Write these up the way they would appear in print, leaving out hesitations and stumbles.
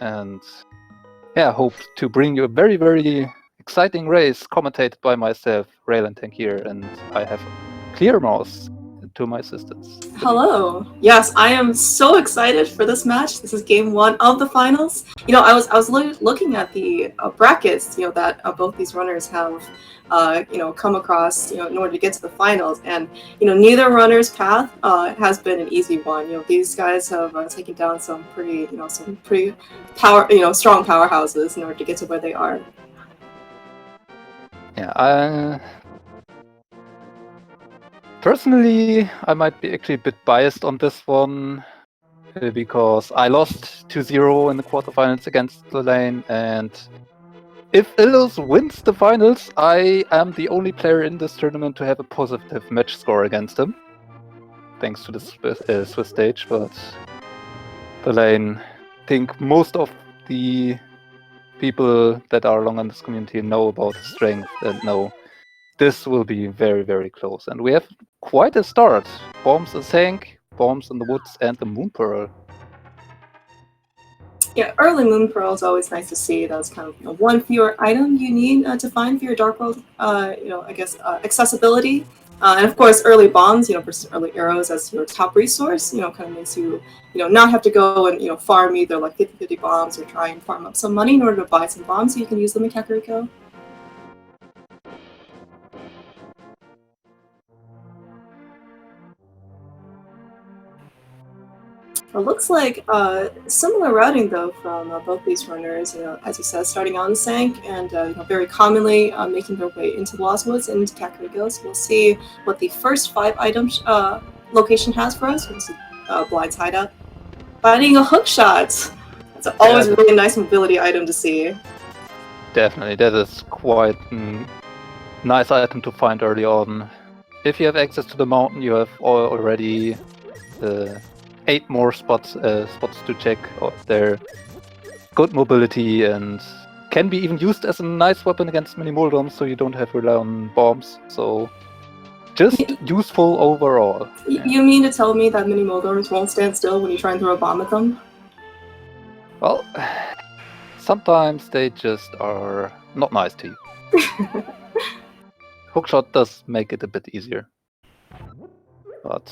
and yeah, hope to bring you a very, very exciting race commentated by myself, Raylan Tankier, and I have Clear Mouse to my assistance. Hello. Yes, I am so excited for this match. This is game 1 of the finals. I was looking at the brackets, that both these runners have, come across, in order to get to the finals, and neither runner's path has been an easy one. These guys have taken down some pretty, strong powerhouses in order to get to where they are. Yeah, personally, I might be actually a bit biased on this one because I lost 2-0 in the quarterfinals against thalane, and if Illus wins the finals, I am the only player in this tournament to have a positive match score against him, thanks to the Swiss stage. But thalane, I think most of the people that are along in this community know about his strength and know this will be very, very close. And we have quite a start. Bombs a Sank, Bombs in the Woods, and the Moon Pearl. Yeah, early Moon Pearl is always nice to see. That's kind of one fewer item you need to find for your Dark World, accessibility. And of course, early bombs, versus early arrows as your top resource, kind of makes you, not have to go and, farm either like 50-50 bombs or try and farm up some money in order to buy some bombs so you can use them in Kakariko. It looks like similar routing though from both these runners. As you said, starting on Sank and very commonly making their way into Lost Woods and into Kakariko. So we'll see what the first 5 items location has for us. We'll see Blind's Hideout. Finding a hook shot. That's always a really nice mobility item to see. Definitely, that is quite a nice item to find early on. If you have access to the mountain, you have already 8 more spots to check out there. Good mobility and can be even used as a nice weapon against mini Moldoms, so you don't have to rely on bombs. So just useful overall. You mean to tell me that mini Moldoms won't stand still when you try and throw a bomb at them? Well, sometimes they just are not nice to you. Hookshot does make it a bit easier. But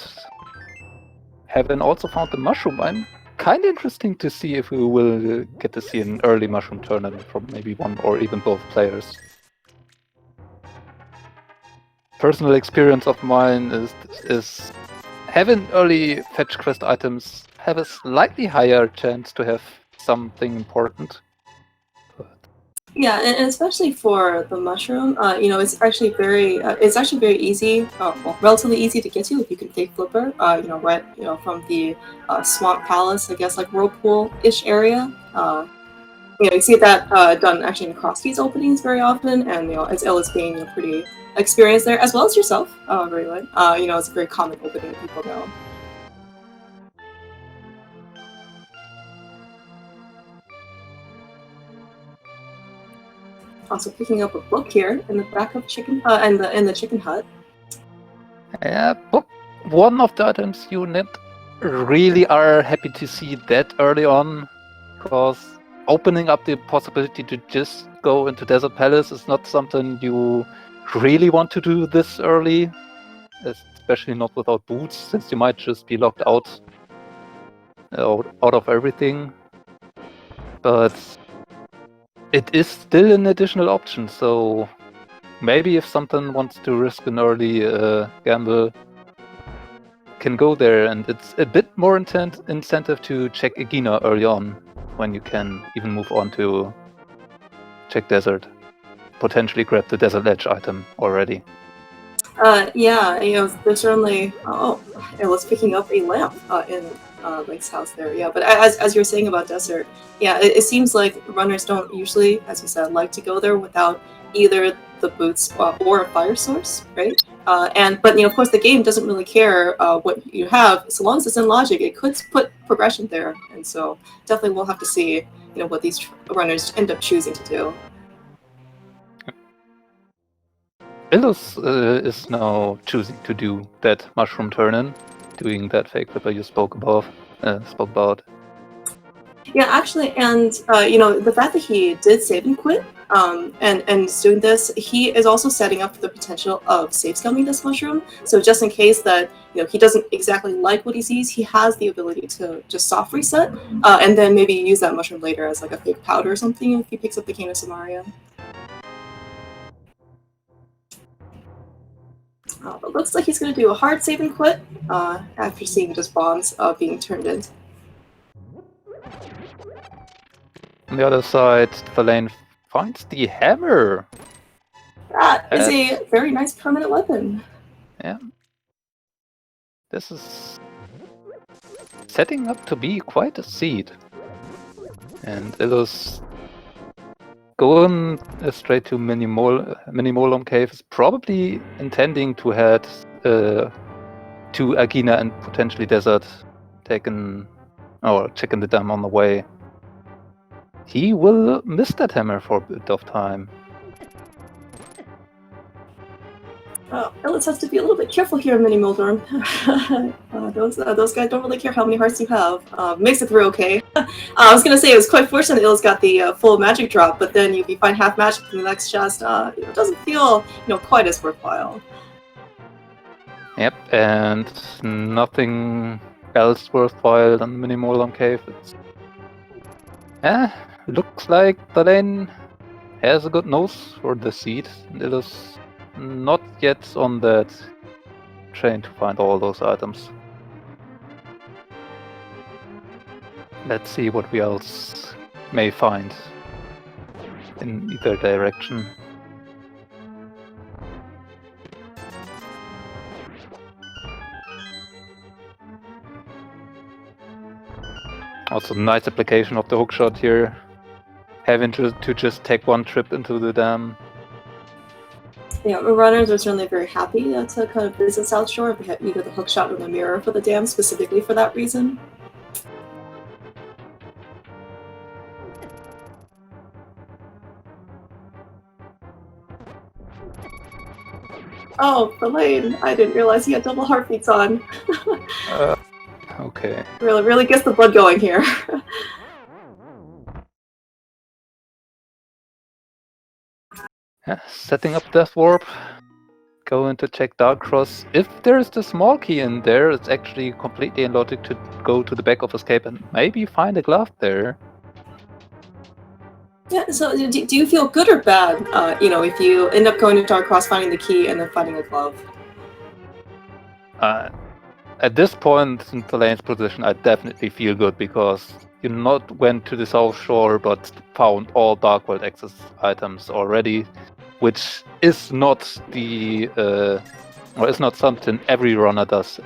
having also found the mushroom, I'm kind of interesting to see if we will get to see an early mushroom tournament from maybe one or even both players. Personal experience of mine is having early fetch quest items have a slightly higher chance to have something important. Yeah, and especially for the mushroom, it's actually very easy, relatively easy to get to if you can take Flipper, right, from the Swamp Palace, I guess, like whirlpool-ish area. You see that done actually across these openings very often, and as Illus being pretty experienced there, as well as yourself, Raylan. It's a very common opening that people know. Also picking up a book here in the back of chicken in the chicken hut. Yeah, book one of the items you need really are happy to see that early on, because opening up the possibility to just go into Desert Palace is not something you really want to do this early, especially not without boots, since you might just be locked out of everything. But it is still an additional option, so maybe if someone wants to risk an early gamble, can go there, and it's a bit more incentive to check Egina early on, when you can even move on to check Desert. Potentially grab the Desert Edge item already. Yeah, there's certainly... it was picking up a lamp in Link's house there. Yeah, but as you were saying about Desert, yeah, it seems like runners don't usually, as you said, like to go there without either the boots or a fire source, right? But of course, the game doesn't really care what you have, so long as it's in logic. It could put progression there, and so definitely we'll have to see, what these runners end up choosing to do. Illus is now choosing to do that mushroom turn-in, doing that fake flipper you spoke about. Yeah, actually, and the fact that he did save and quit, and is doing this, he is also setting up the potential of safe scumming this mushroom. So just in case that he doesn't exactly like what he sees, he has the ability to just soft reset, and then maybe use that mushroom later as like a fake powder or something if he picks up the Cane of Samaria. But looks like he's going to do a hard save and quit after seeing just bombs being turned in. On the other side, thalane finds the hammer. That is a very nice permanent weapon. Yeah. This is setting up to be quite a seed. And Illus going straight to Minimolum Cave is probably intending to head to Agina and potentially Desert, checking the dam on the way. He will miss that hammer for a bit of time. Illus has to be a little bit careful here in Minimoldorm. Those guys don't really care how many hearts you have. Makes it through okay. I was gonna say it was quite fortunate Illus got the full magic drop, but then if you find half magic in the next chest, it doesn't feel quite as worthwhile. Yep, and nothing else worthwhile than Minimolum Cave. Looks like thalane has a good nose for the seed, and Illus not yet on that train to find all those items. Let's see what we else may find in either direction. Also, nice application of the hookshot here. Having to just take one trip into the dam. Yeah, runners are certainly very happy to kind of visit South Shore if they have either the hookshot or the mirror for the dam specifically for that reason. Oh, thalane! I didn't realize he had double heartbeats on. Okay. Really gets the blood going here. Yeah, setting up Death Warp. Going to check Darkcross. If there's the small key in there, it's actually completely illogic to go to the back of Escape and maybe find a glove there. Yeah, so do you feel good or bad, if you end up going to Darkcross, finding the key, and then finding a glove? At this point in thalane's position, I definitely feel good because you not went to the South Shore but found all Dark World access items already, which is not is not something every runner does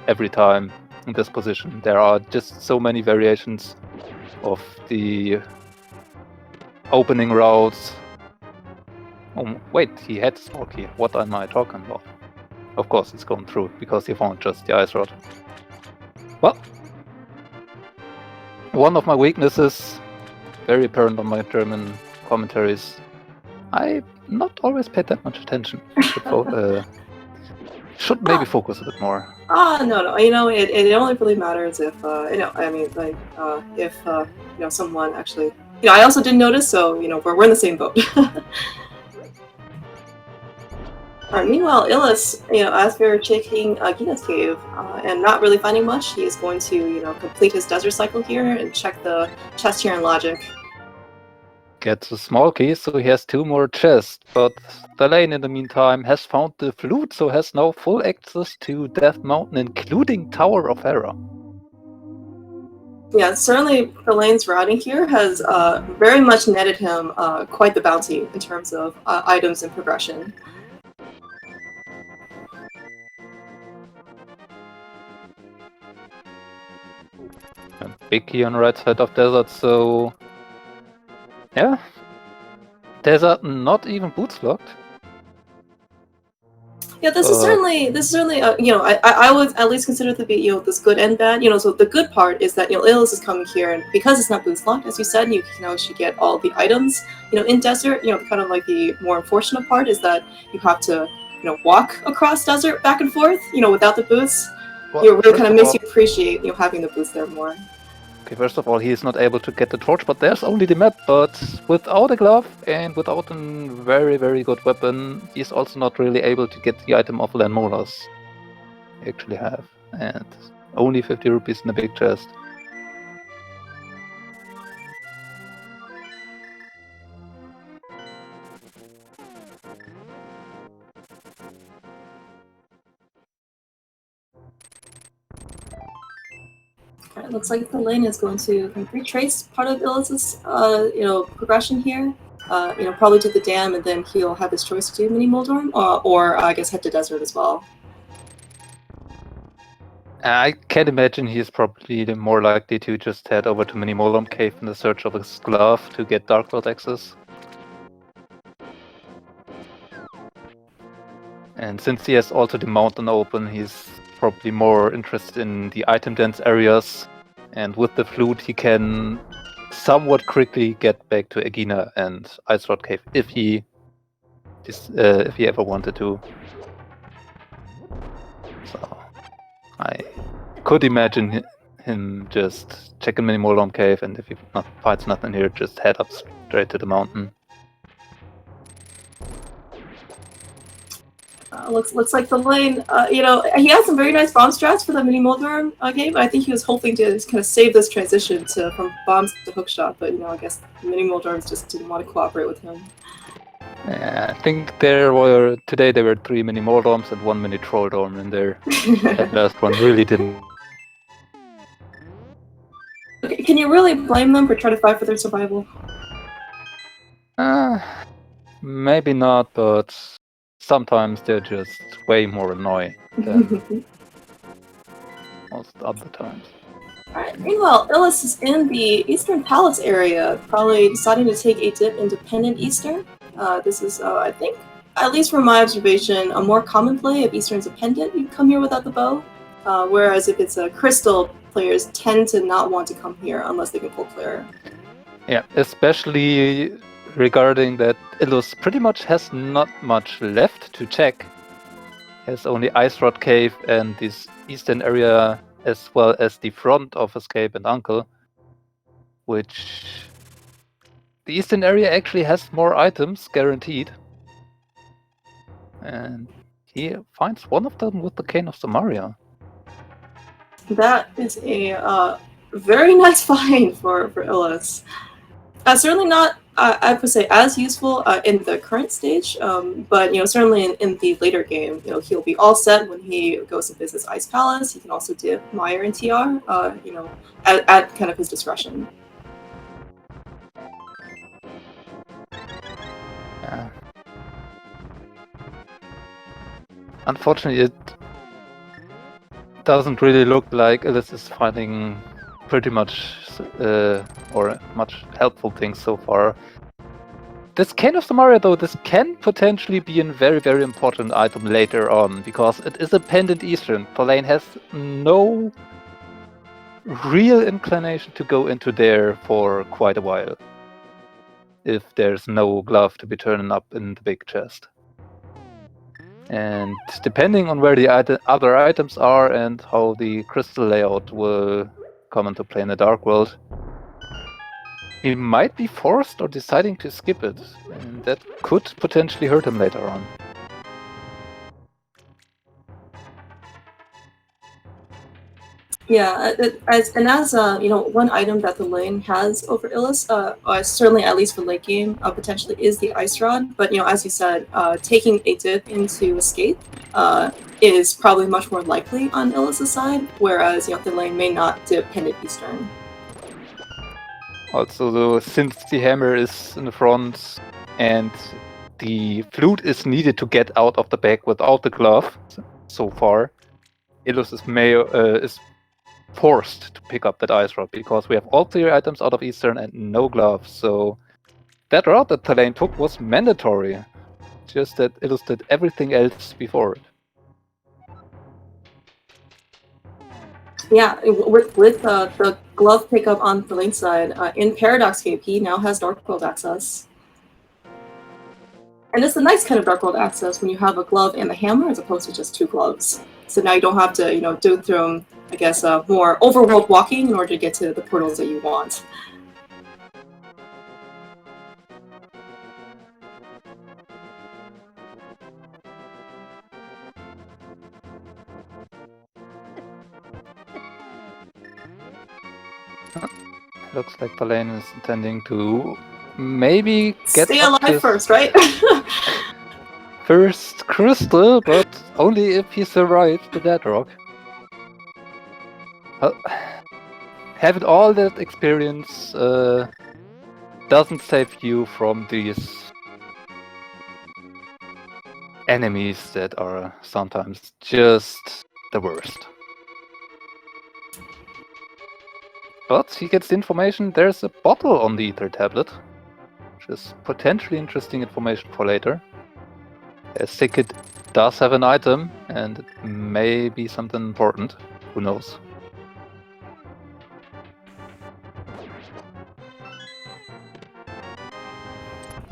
every time in this position. There are just so many variations of the opening routes. Oh wait, he had the small key. What am I talking about? Of course it's going through, because he found just the ice rod. Well, one of my weaknesses, very apparent on my German commentaries, I not always paid that much attention. Should maybe focus a bit more. No. It only really matters if if someone actually. I also didn't notice, so we're in the same boat. Meanwhile, Illus, as we're checking Gina's cave and not really finding much, he is going to, complete his desert cycle here and check the chest here in Logic. Gets a small key, so he has 2 more chests, but thalane in the meantime has found the flute, so has now full access to Death Mountain, including Tower of Hera. Yeah, certainly thalane's routing here has very much netted him quite the bounty in terms of items and progression. A big key on the right side of Desert, so yeah, Desert not even boots locked. Yeah, this is certainly I would at least consider it to be this good and bad. So the good part is that Illus is coming here, and because it's not boots locked, as you said, you should get all the items. In Desert, kind of like the more unfortunate part is that you have to walk across Desert back and forth, without the boots. Well, it really kind of makes you appreciate having the boots there more. Okay, first of all, he is not able to get the torch, but there's only the map. But without a glove and without a very, very good weapon, he's also not really able to get the item of Land Molars he actually have. And only 50 rupees in the big chest. It looks like thalane is going to kind of retrace part of Illus's, progression here. Probably to the dam, and then he'll have his choice to do Mini Moldorm, or I guess head to Desert as well. I can imagine he's probably more likely to just head over to Mini Moldorm Cave in the search of his glove to get Dark World access. And since he has also the mountain open, he's probably more interested in the item dense areas, and with the flute he can somewhat quickly get back to Egina and Ice Rod Cave if he ever wanted to. So I could imagine him just checking Mini Moldorm Cave, and if he finds nothing here, just head up straight to the mountain. Looks like thalane, he had some very nice bomb strats for the Mini Moldorm game, but I think he was hoping to just kind of save this transition from bombs to hookshot, but I guess the Mini Moldorms just didn't want to cooperate with him. Yeah, I think there were 3 Mini Moldorms and 1 Mini Trolldorm in there. That last one really didn't. Okay, can you really blame them for trying to fight for their survival? Maybe not, but sometimes they're just way more annoying than most other times. Alright, meanwhile, Illus is in the Eastern Palace area, probably deciding to take a dip into Pendant Eastern. This is, I think, at least from my observation, a more common play. If Eastern's a pendant, you come here without the bow. Whereas if it's a crystal, players tend to not want to come here unless they can pull clear. Yeah, especially regarding that Illus pretty much has not much left to check. He has only Ice Rod Cave and this eastern area, as well as the front of Escape and Uncle, which the eastern area actually has more items guaranteed. And he finds one of them with the Cane of Samaria. That is a very nice find for Illus. Certainly not, I would say, as useful in the current stage, but certainly in the later game, he'll be all set when he goes to visit Ice Palace. He can also dip Meyer and TR, at kind of his discretion. Yeah. Unfortunately, it doesn't really look like Illus is finding pretty much or much helpful things so far. This Cane of Samaria, though, this can potentially be a very, very important item later on, because it is a pendant Eastern. thalane has no real inclination to go into there for quite a while, if there's no glove to be turning up in the big chest. And depending on where the other items are and how the crystal layout will come into play in the Dark World, he might be forced or deciding to skip it, and that could potentially hurt him later on. Yeah, as one item that thalane has over Illus, certainly at least for late game, potentially is the Ice Rod. But as you said, taking a dip into Escape is probably much more likely on Illus's side, whereas thalane may not dip Pendant Eastern. Also, though, since the hammer is in the front and the flute is needed to get out of the bag without the glove, so far, Illus is forced to pick up that Ice Rod, because we have all 3 items out of Eastern and no gloves, so that route that thalane took was mandatory, just that Illus did everything else before it. Yeah, with the glove pickup on thalane's side, in Paradox Cave, he now has Dark World access. And it's a nice kind of Dark World access when you have a glove and a hammer as opposed to just 2 gloves. So now you don't have to, do through I guess, more overworld walking in order to get to the portals that you want. Looks like thalane is intending to maybe get Stay up alive this first, right? first crystal, but only if he survives the bedrock. Having all that experience doesn't save you from these enemies that are sometimes just the worst. But he gets the information there's a bottle on the ether tablet, which is potentially interesting information for later. As Sickit does have an item, and it may be something important. Who knows?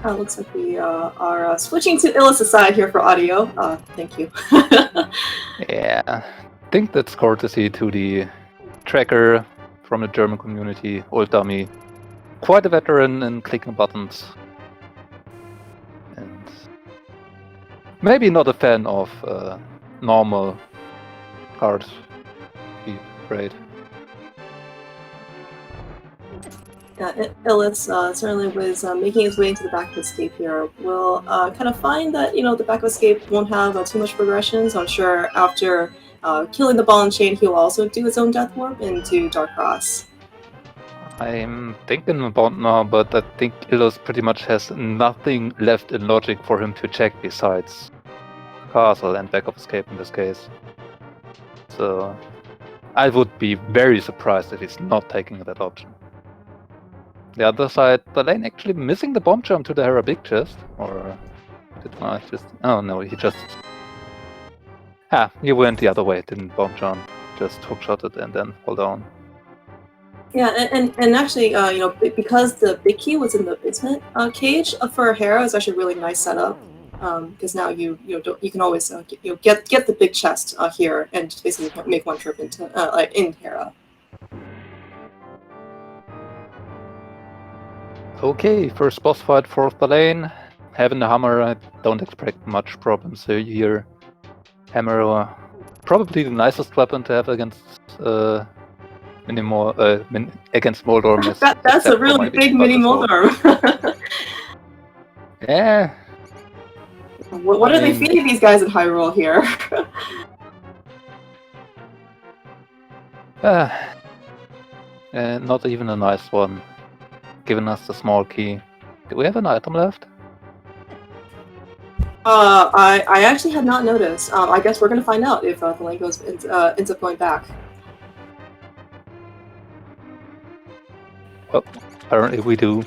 Looks like we are switching to Illus' side here for audio. Thank you. Yeah, I think that's courtesy to the tracker from the German community, Old Dummy. Quite a veteran in clicking buttons. And maybe not a fan of normal card speed rate. Illus certainly was making his way into the back of escape here. We'll kind of find that, the back of escape won't have too much progression, so I'm sure after killing the ball and chain, he'll also do his own death warp into Dark Cross. I'm thinking about now, but I think Illus pretty much has nothing left in logic for him to check besides Castle and back of escape in this case. So I would be very surprised if he's not taking that option. The other side, thalane actually missing the bomb jump to the Hera big chest, or did I just? Oh no, he just. He went the other way, didn't bomb jump, just hookshotted and then fall down. Yeah, and actually, because the big key was in the basement cage for Hera, is actually a really nice setup. Because now you can always get the big chest here and just basically make one trip into in Hera. Okay, first boss fight for thalane. Having the hammer, I don't expect much problems here. Hammer, probably the nicest weapon to have against against Moldorm. That's a really big mini Moldorm. Yeah. What are they feeding these guys in Hyrule here? Not even a nice one. Giving us the small key. Do we have an item left? I actually had not noticed. I guess we're gonna find out if thalane ends up going back. Well, apparently we do.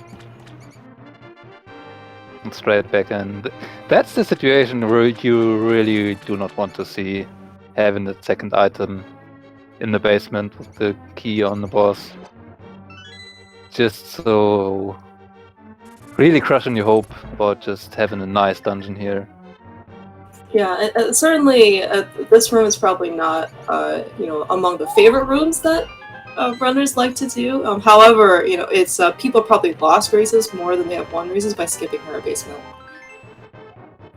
And straight back, and that's the situation where you really do not want to see having the second item in the basement with the key on the boss. Just so really crushing your hope about just having a nice dungeon here. Yeah, certainly this room is probably not among the favorite rooms that runners like to do. However, it's people probably lost races more than they have won races by skipping Hera basement.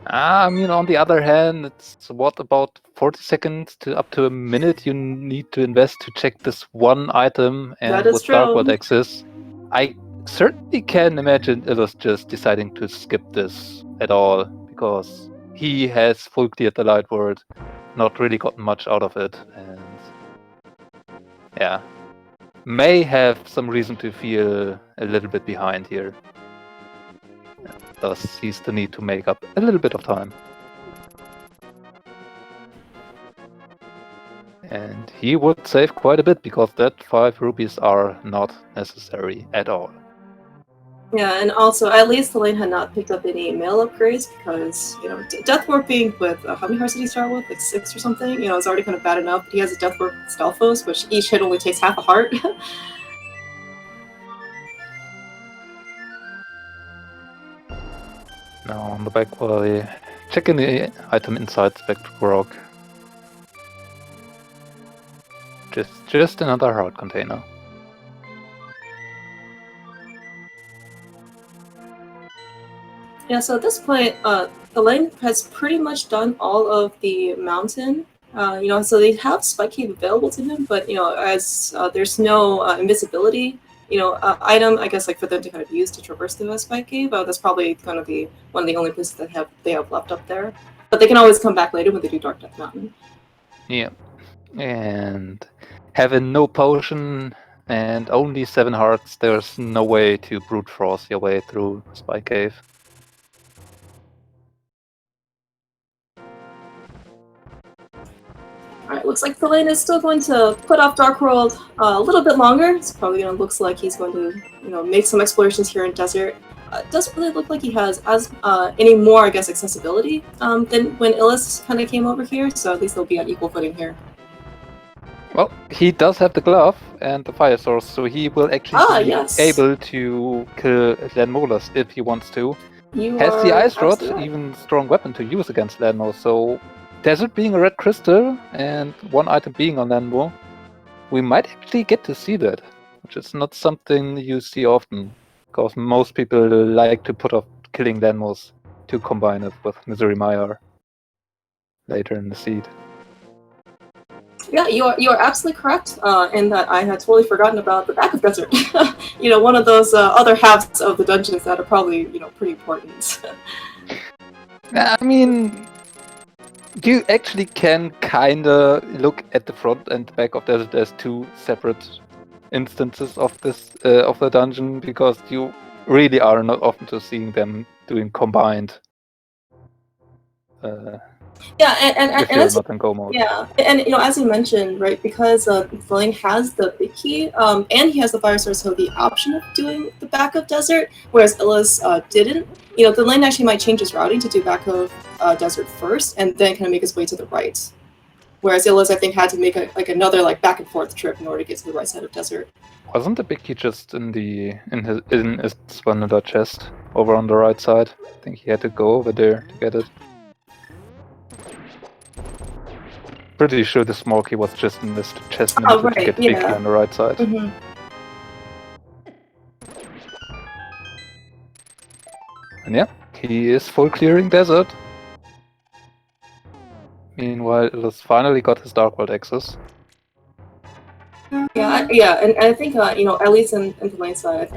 On the other hand, it's what about 40 seconds to up to a minute you need to invest to check this one item, and with Dark World access, I certainly can imagine Illus just deciding to skip this at all, because he has full cleared the Light World, not really gotten much out of it, and yeah, may have some reason to feel a little bit behind here. Thus sees the need to make up a little bit of time. And he would save quite a bit, because that 5 rupees are not necessary at all. Yeah, and also, at least thalane had not picked up any mail upgrades, because, Death Warping with, how many hearts did he start with? Like 6 or something? It's already kind of bad enough. He has a Death Warp Stelphos, which each hit only takes half a heart. Now on the back wall, checking the item inside Spectre Rock. Just another heart container. Yeah, so at this point, thalane has pretty much done all of the mountain. So they have Spike Cave available to him, but as there's no invisibility, item, I guess, like for them to kind of use to traverse the Spike Cave. That's probably going to be one of the only places that they have left up there. But they can always come back later when they do Dark Death Mountain. Yeah, and having no potion and only 7 hearts, there's no way to brute force your way through Spike Cave. Alright, looks like thalane is still going to put off Dark World a little bit longer. It's probably going to looks like he's going to, make some explorations here in Desert. Doesn't really look like he has as any more, I guess, accessibility than when Illus kind of came over here. So at least they'll be on equal footing here. Well, he does have the glove and the fire source, so he will actually be able to kill Landmolas if he wants to. Has the Ice Rod, even strong weapon to use against Landmo, so Desert being a red crystal and one item being on Landmo, we might actually get to see that, which is not something you see often, because most people like to put off killing Landmos to combine it with Misery Mire later in the seed. Yeah, you are absolutely correct in that I had totally forgotten about the back of Desert. One of those other halves of the dungeons that are probably pretty important. I mean, you actually can kinda look at the front and back of Desert as 2 separate instances of this of the dungeon, because you really are not often to seeing them doing combined. Yeah, and you're not in go mode. Yeah, and as you mentioned, right, because thalane has the big key, and he has the fire source, so the option of doing the back of Desert, whereas Illus didn't. Thalane actually might change his routing to do back of Desert first, and then kind of make his way to the right. Whereas Illus, I think, had to make another back and forth trip in order to get to the right side of Desert. Wasn't the big key just in his vanilla chest over on the right side? I think he had to go over there to get it. Pretty sure the small key was just in this chest and to get the big key on the right side. Mm-hmm. And yeah, he is full clearing Desert. Meanwhile, Illus finally got his Dark World access. Yeah, and I think at least in thalane's side,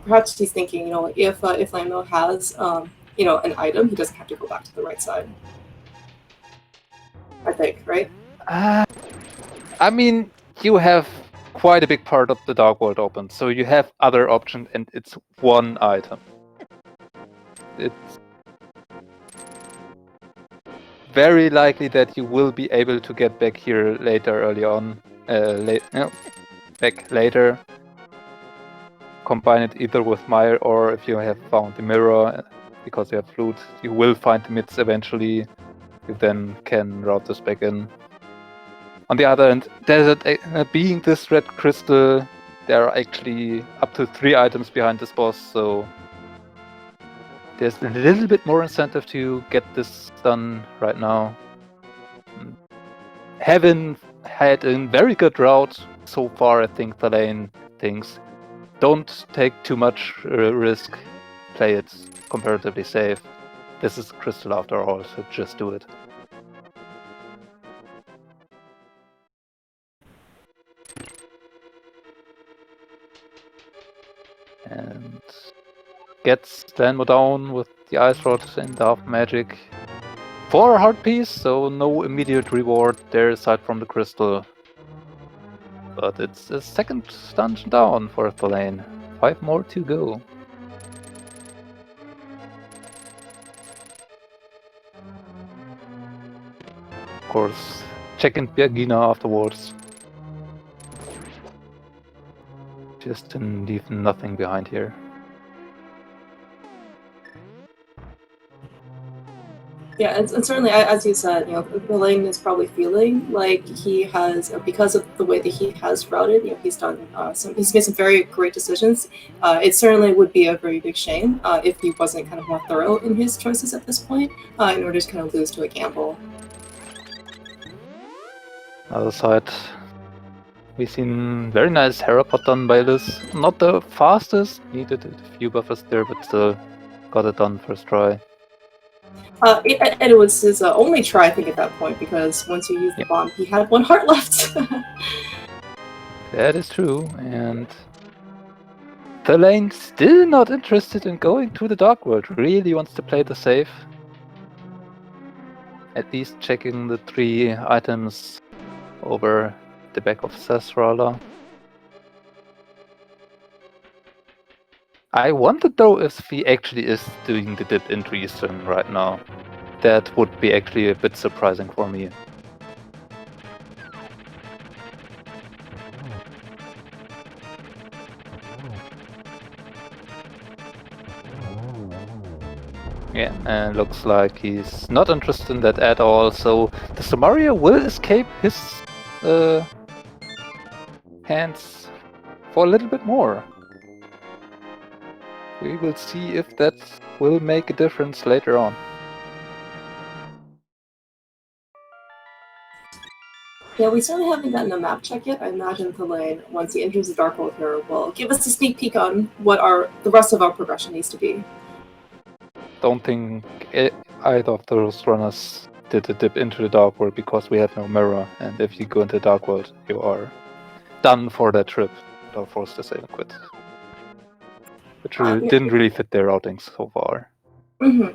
perhaps he's thinking, if Landmo has an item, he doesn't have to go back to the right side. I think, right? I mean, you have quite a big part of the Dark World open, so you have other options, and it's one item. It's very likely that you will be able to get back here later, early on, back later. Combine it either with Mire, or if you have found the mirror, because you have Flute, you will find the mids eventually. You then can route this back in. On the other hand, Desert, being this red crystal, there are actually up to 3 items behind this boss, so there's a little bit more incentive to get this done right now. Having had a very good route so far, I think thalane thinks, don't take too much risk, play it comparatively safe. This is crystal after all, so just do it. And gets Landmo down with the Ice Rod and the Half Magic. 4 heart piece, so no immediate reward there aside from the crystal. But it's a second dungeon down for thalane. 5 more to go. Of course, checking Birgina afterwards. Just to leave nothing behind here. Yeah, and certainly, as you said, thalane is probably feeling like he has, because of the way that he has routed, he's done he's made some very great decisions. It certainly would be a very big shame if he wasn't kind of more thorough in his choices at this point, in order to kind of lose to a gamble. Other side, We've seen very nice Herapod done by Illus. Not the fastest, needed a few buffers there, but still got it done first try. And it was his only try, I think, at that point, because once you used the bomb, he had 1 heart left. That is true, and thalane still not interested in going to the Dark World, really wants to play the safe. At least checking the 3 items over the back of Sasrala. I wonder though if he actually is doing the dip into Eastern right now. That would be actually a bit surprising for me. Yeah, and looks like he's not interested in that at all, so the Samaria will escape his hands for a little bit more. We will see if that will make a difference later on. Yeah, we certainly haven't gotten a map check yet. I imagine thalane, once he enters the Dark World here, will give us a sneak peek on what the rest of our progression needs to be. Don't think either of those runners did a dip into the Dark World because we have no mirror, and if you go into the Dark World, you are done for that trip. Or forced to save and quit. Which didn't really fit their outings so far. Mm-hmm.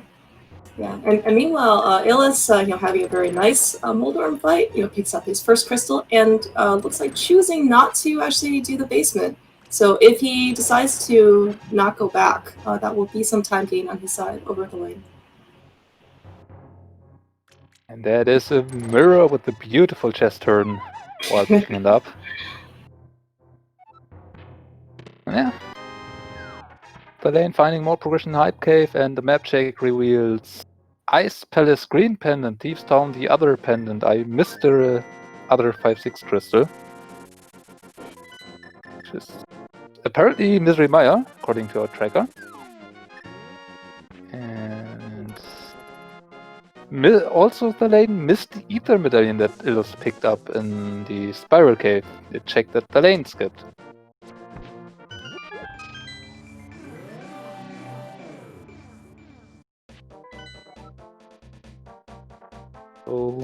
Yeah, and meanwhile, Illus, having a very nice Moldorm fight, picks up his first crystal and looks like choosing not to actually do the basement. So if he decides to not go back, that will be some time gain on his side over thalane. And that is a mirror with a beautiful chest turn while picking it up. Yeah. thalane finding more progression in Hype Cave, and the map check reveals Ice Palace green pendant, Thieves Town the other pendant. I missed the other 5-6 crystal. Which is apparently Misery Maya, according to our tracker. And also thalane missed the Ether medallion that Illus picked up in the Spiral Cave. It checked that thalane skipped. So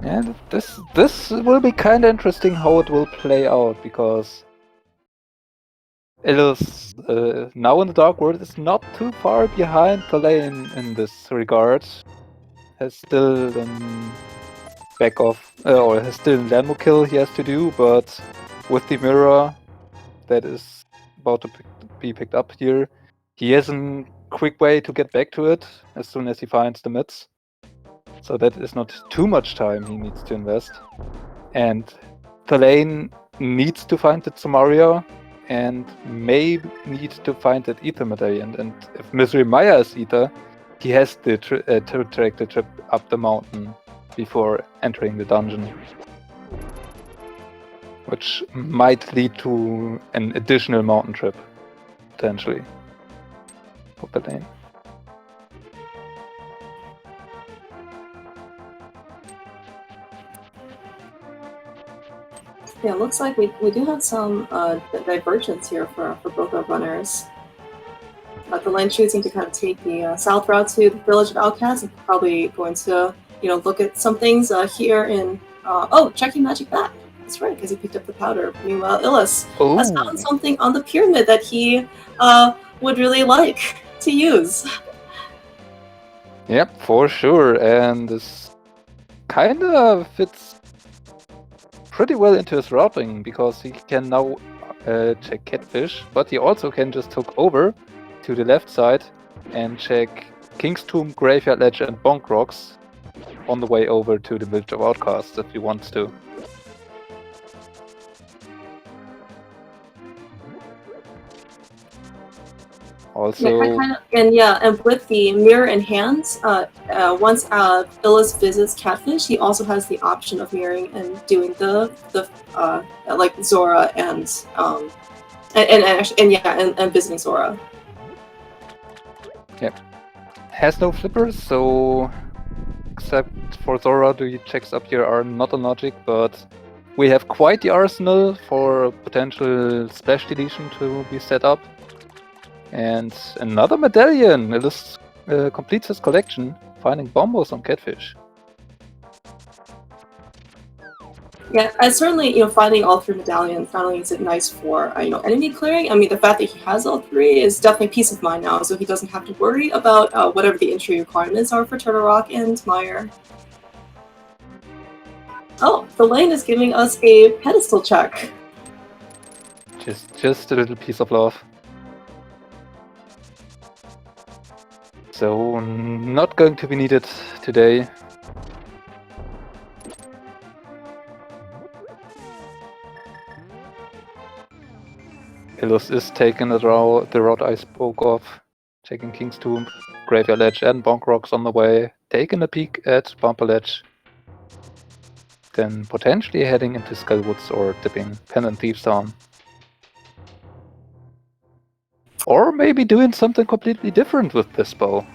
yeah, this will be kind of interesting how it will play out, because Illus now in the Dark World is not too far behind thalane in this regard. Has still back off, or has still Lamo kill he has to do, but with the mirror that is about to be picked up here, he has a quick way to get back to it as soon as he finds the mids. So that is not too much time he needs to invest. And thalane needs to find the Samaria and may need to find that Ether medallion. And if Misery Maya is Ether, he has to track the trip up the mountain before entering the dungeon, which might lead to an additional mountain trip, potentially, for thalane. Yeah, it looks like we do have some divergence here for both our runners. Thalane choosing to kind of take the south route to the village of Outcasts, and probably going to look at some things here in checking magic back. That's right, because he picked up the powder. Meanwhile, Illus has found something on the pyramid that he would really like to use. Yep, for sure, and this kind of fits pretty well into his routing, because he can now check Catfish, but he also can just hook over to the left side and check King's Tomb, Graveyard Ledge, and Bonk Rocks on the way over to the Village of Outcasts if he wants to. Also, and with the mirror in hand, once Illus visits Catfish, he also has the option of mirroring and doing the like Zora and and visiting Sora. Yep. Has no flippers, so except for Zora, the checks up here are not on logic, but we have quite the arsenal for potential splash deletion to be set up. And another medallion! Illus completes his collection, finding bombos on Catfish. Yeah, I certainly, finding all 3 medallions not only is it nice for, enemy clearing. I mean, the fact that he has all 3 is definitely peace of mind now, so he doesn't have to worry about whatever the entry requirements are for Turtle Rock and Meyer. Oh, thalane is giving us a pedestal check. Just a little piece of love. So, not going to be needed today. Illus is taking the route I spoke of, checking King's Tomb, Graveyard Ledge and Bonk Rocks on the way, taking a peek at Bumper Ledge, then potentially heading into Skullwoods or dipping Pendant Thieves down. Or maybe doing something completely different with this bow.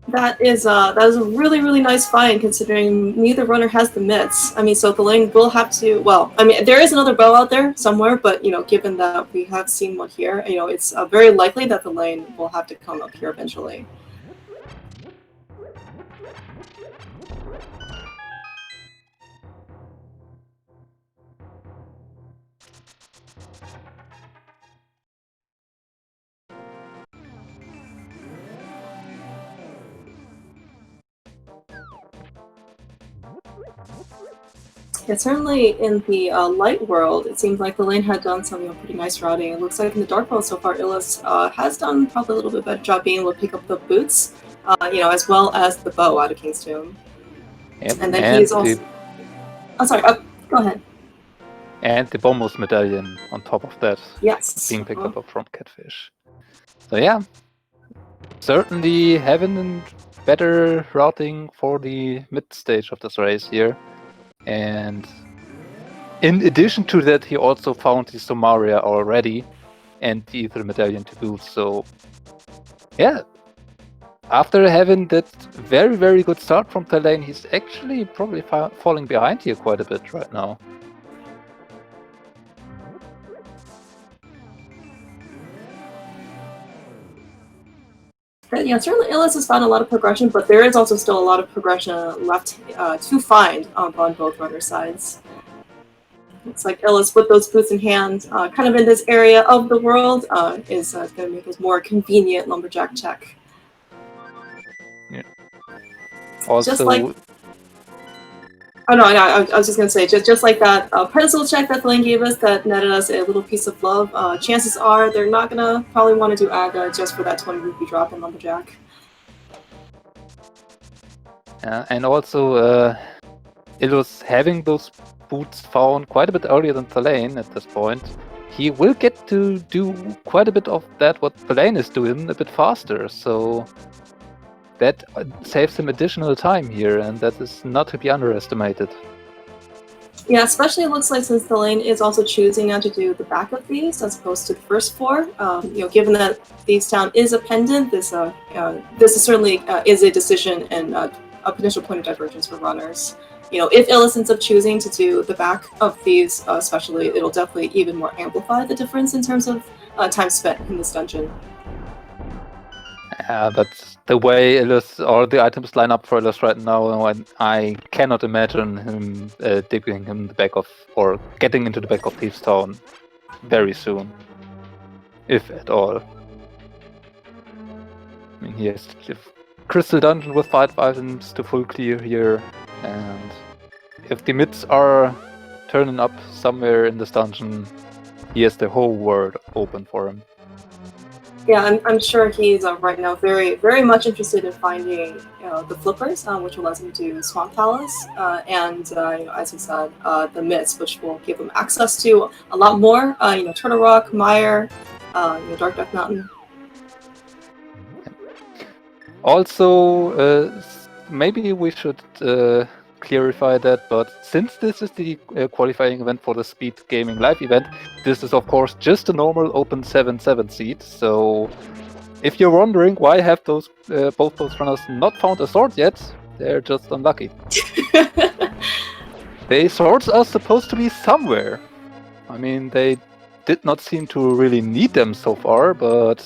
That is a really, really nice find, considering neither runner has the mitts. I mean, so thalane will have to. Well, I mean, there is another bow out there somewhere, but given that we have seen one here, it's very likely that thalane will have to come up here eventually. Yeah, certainly in the light world, it seems like thalane had done some pretty nice routing. It looks like in the dark world so far, Illus has done probably a little bit better job being able to pick up the boots, as well as the bow out of King's Tomb. Yep, and then he's also. Oh, sorry. Go ahead. And the Bombos medallion on top of that. Yes. Being picked up from Catfish. So yeah, certainly having better routing for the mid stage of this race here. And in addition to that, he also found the Somaria already and the Ether medallion to boot. So yeah, after having that very, very good start from thalane, he's actually probably falling behind here quite a bit right now. Yeah, certainly Illus has found a lot of progression, but there is also still a lot of progression left to find on both runner sides. It's like Illus, with those boots in hand, kind of in this area of the world, is going to make us more convenient lumberjack check. Yeah. Also, just like, I was just going to say, just like that pedestal check that thalane gave us that netted us a little piece of love, chances are they're not going to probably want to do Aga just for that 20 rupee drop in lumberjack. and also, Illus having those boots found quite a bit earlier than thalane at this point, he will get to do quite a bit of that what thalane is doing a bit faster, so that saves him additional time here, and that is not to be underestimated. Yeah, especially it looks like since thalane is also choosing now to do the back of these as opposed to the first 4. Given that Thieves Town is a pendant, this is certainly is a decision and a potential point of divergence for runners. If Illus ends up choosing to do the back of these, especially, it'll definitely even more amplify the difference in terms of time spent in this dungeon. But the way Illus or the items line up for Illus right now, I cannot imagine him digging in the back of or getting into the back of Thieves Town very soon, if at all. I mean, he has the Crystal Dungeon with 5 items to full clear here, and if the mids are turning up somewhere in this dungeon, he has the whole world open for him. Yeah, I'm sure he's right now very, very much interested in finding the flippers, which allows him to Swamp Palace, and as he said, the myths, which will give him access to a lot more. Turtle Rock, Meyer, Dark Death Mountain. Also, maybe we should clarify that, but since this is the qualifying event for the Speed Gaming Live event, this is of course just a normal open 7-7 seed. So if you're wondering why have those both those runners not found a sword yet, they're just unlucky. The swords are supposed to be somewhere. I mean, they did not seem to really need them so far, but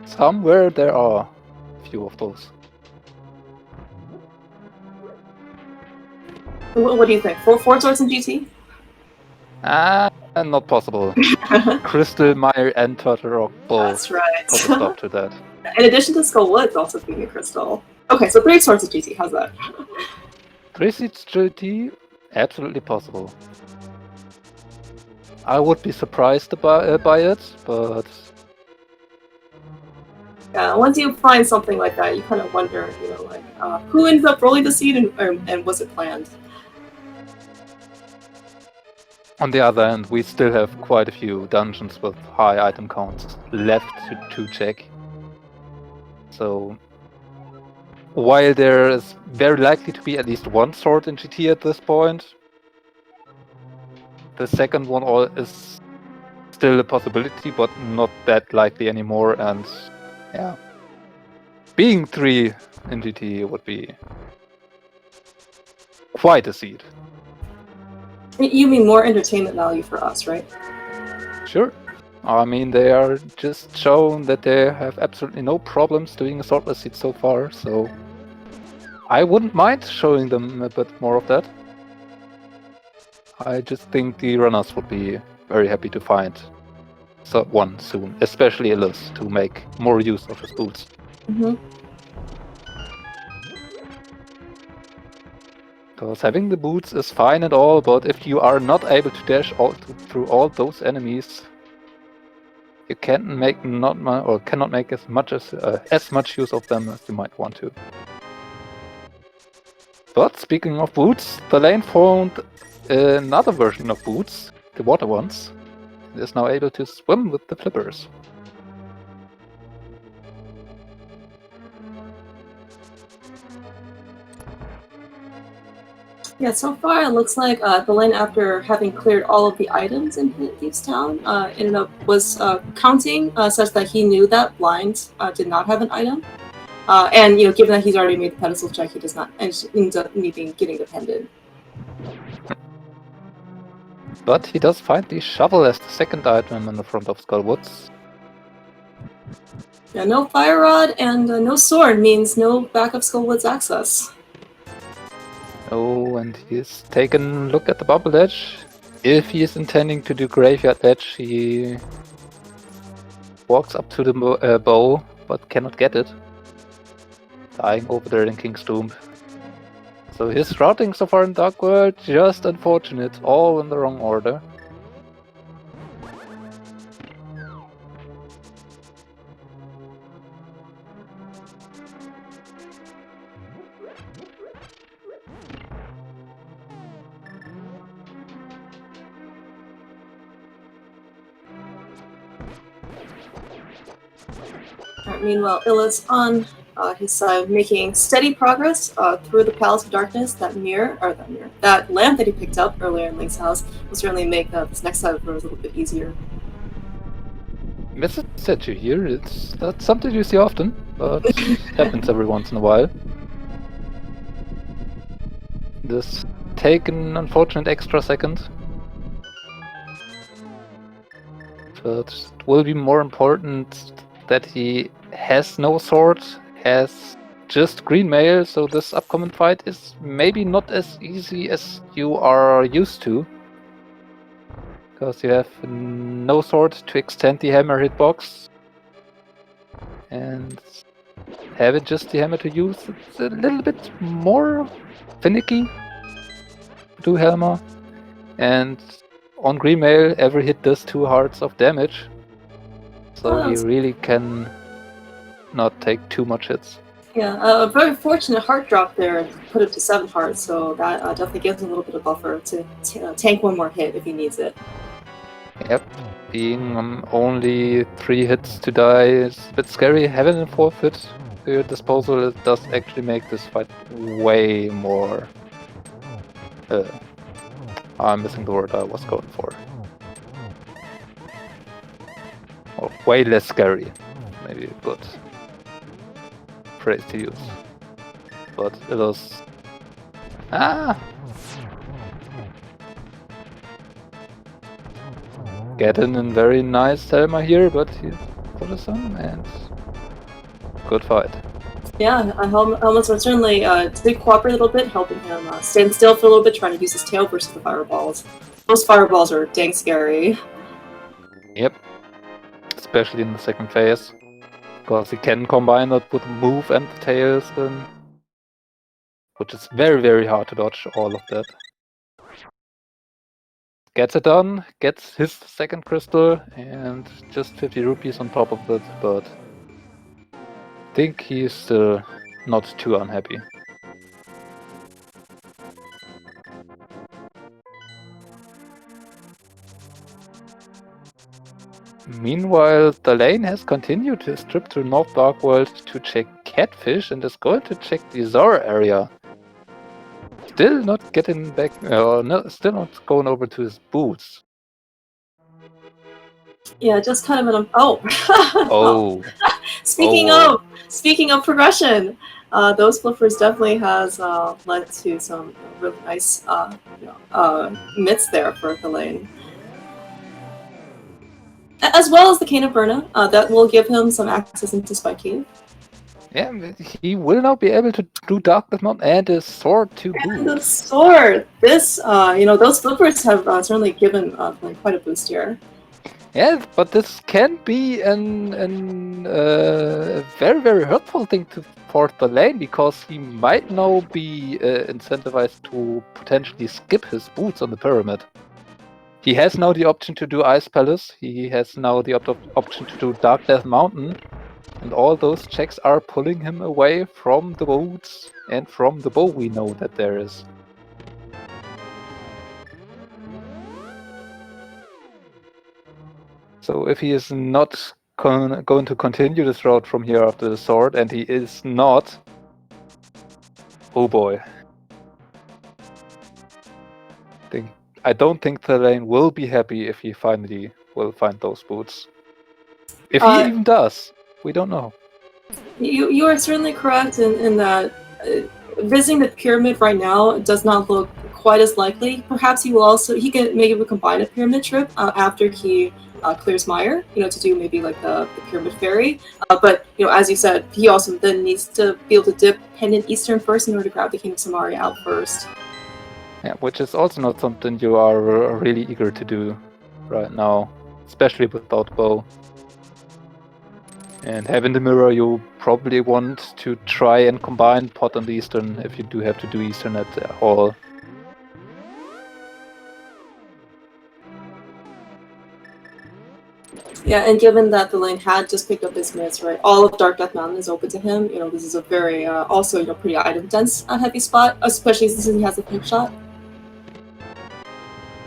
somewhere there are a few of those. What do you think? Four swords in GT? Not possible. Crystal, Mire, and Turtle both That's right. put a stop to that. In addition to Skull Woods also being a crystal. Okay, so 3 swords of GT, how's that? 3 seeds GT, absolutely possible. I would be surprised by it, but yeah, once you find something like that, you kind of wonder, who ended up rolling the seed and was it planned? on the other hand, we still have quite a few dungeons with high item counts left to check. So, while there is very likely to be at least one sword in GT at this point, the second one is still a possibility, but not that likely anymore. And yeah, being 3 in GT would be quite a seed. You mean more entertainment value for us, right? Sure. I mean, they are just shown that they have absolutely no problems doing a swordless seed so far, so I wouldn't mind showing them a bit more of that. I just think the runners would be very happy to find one soon, especially Illus, to make more use of his boots. Mm-hmm. Because having the boots is fine and all, but if you are not able to dash through all those enemies, you cannot make as much use of them as you might want to. But speaking of boots, thalane found another version of boots, the water ones, and is now able to swim with the flippers. Yeah, so far it looks like thalane, after having cleared all of the items in Thieves Town, was counting such that he knew that Blind did not have an item. And given that he's already made the pedestal check, he does not end up getting dependent. But he does find the shovel as the second item in the front of Skullwoods. Yeah, no fire rod and no sword means no backup Skullwoods access. Oh, and he's taken a look at the bubble ledge. If he is intending to do graveyard ledge, he walks up to the bow, but cannot get it. Dying over there in King's Tomb. So his routing so far in Dark World, just unfortunate, all in the wrong order. Meanwhile, Illus on his side, making steady progress through the Palace of Darkness. That lamp that he picked up earlier in Link's house will certainly make this next side of the road a little bit easier. Message said you here, it's not something you see often, but it happens every once in a while. This take an unfortunate extra second. But it will be more important that he has no sword, has just green mail, so this upcoming fight is maybe not as easy as you are used to. Because you have no sword to extend the hammer hitbox. And having just the hammer to use, it's a little bit more finicky to do hammer. And on green mail, every hit does 2 hearts of damage. So he really can not take too much hits. Yeah, a very fortunate heart drop there put it to 7 hearts, so that definitely gives him a little bit of buffer to tank one more hit if he needs it. Yep, being only 3 hits to die is a bit scary. Having a forfeit to your disposal, it does actually make this fight way more... I'm missing the word I was going for. Or way less scary, maybe a good phrase to use. But Illus... Getting in very nice Selma here, but he's for the sun, and good fight. Yeah, helmets are certainly did cooperate a little bit, helping him stand still for a little bit, trying to use his tail versus the fireballs. Those fireballs are dang scary. Yep. Especially in the second phase. Because he can combine that with the move and the tail spin. Which is very, very hard to dodge all of that. Gets it done, gets his second crystal, and just 50 rupees on top of it, but I think he's still not too unhappy. Meanwhile, thalane has continued his trip to North Dark World to check Catfish and is going to check the Zora area. Still not getting back, still not going over to his boots. Yeah, just kind of an Oh. Speaking of progression, those flippers definitely has led to some really nice mitts there for thalane. As well as the Cane of Burna, that will give him some access into Spike Cave. Yeah, he will now be able to do Dark Death Mountain and his sword to boot. And the sword! This, those flippers have certainly given quite a boost here. Yeah, but this can be a very, very hurtful thing for thalane, because he might now be incentivized to potentially skip his boots on the pyramid. He has now the option to do Ice Palace, he has now the option to do Dark Death Mountain, and all those checks are pulling him away from the boots and from the bow we know that there is. So if he is not going to continue this route from here after the sword, and he is not... Oh boy. I don't think thalane will be happy if he finally will find those boots. If he even does, we don't know. You are certainly correct in that visiting the pyramid right now does not look quite as likely. Perhaps he can maybe combine a pyramid trip after he clears Mire, to do maybe like the pyramid ferry. But as you said, he also then needs to be able to dip Pendant Eastern first in order to grab the King of Samaria out first. Yeah, which is also not something you are really eager to do right now, especially without bow. And having the mirror, you probably want to try and combine Pot and Eastern if you do have to do Eastern at all. Yeah, and given that thalane had just picked up his mitts, right, all of Dark Death Mountain is open to him. This is a very also pretty item dense heavy spot, especially since he has a pick shot.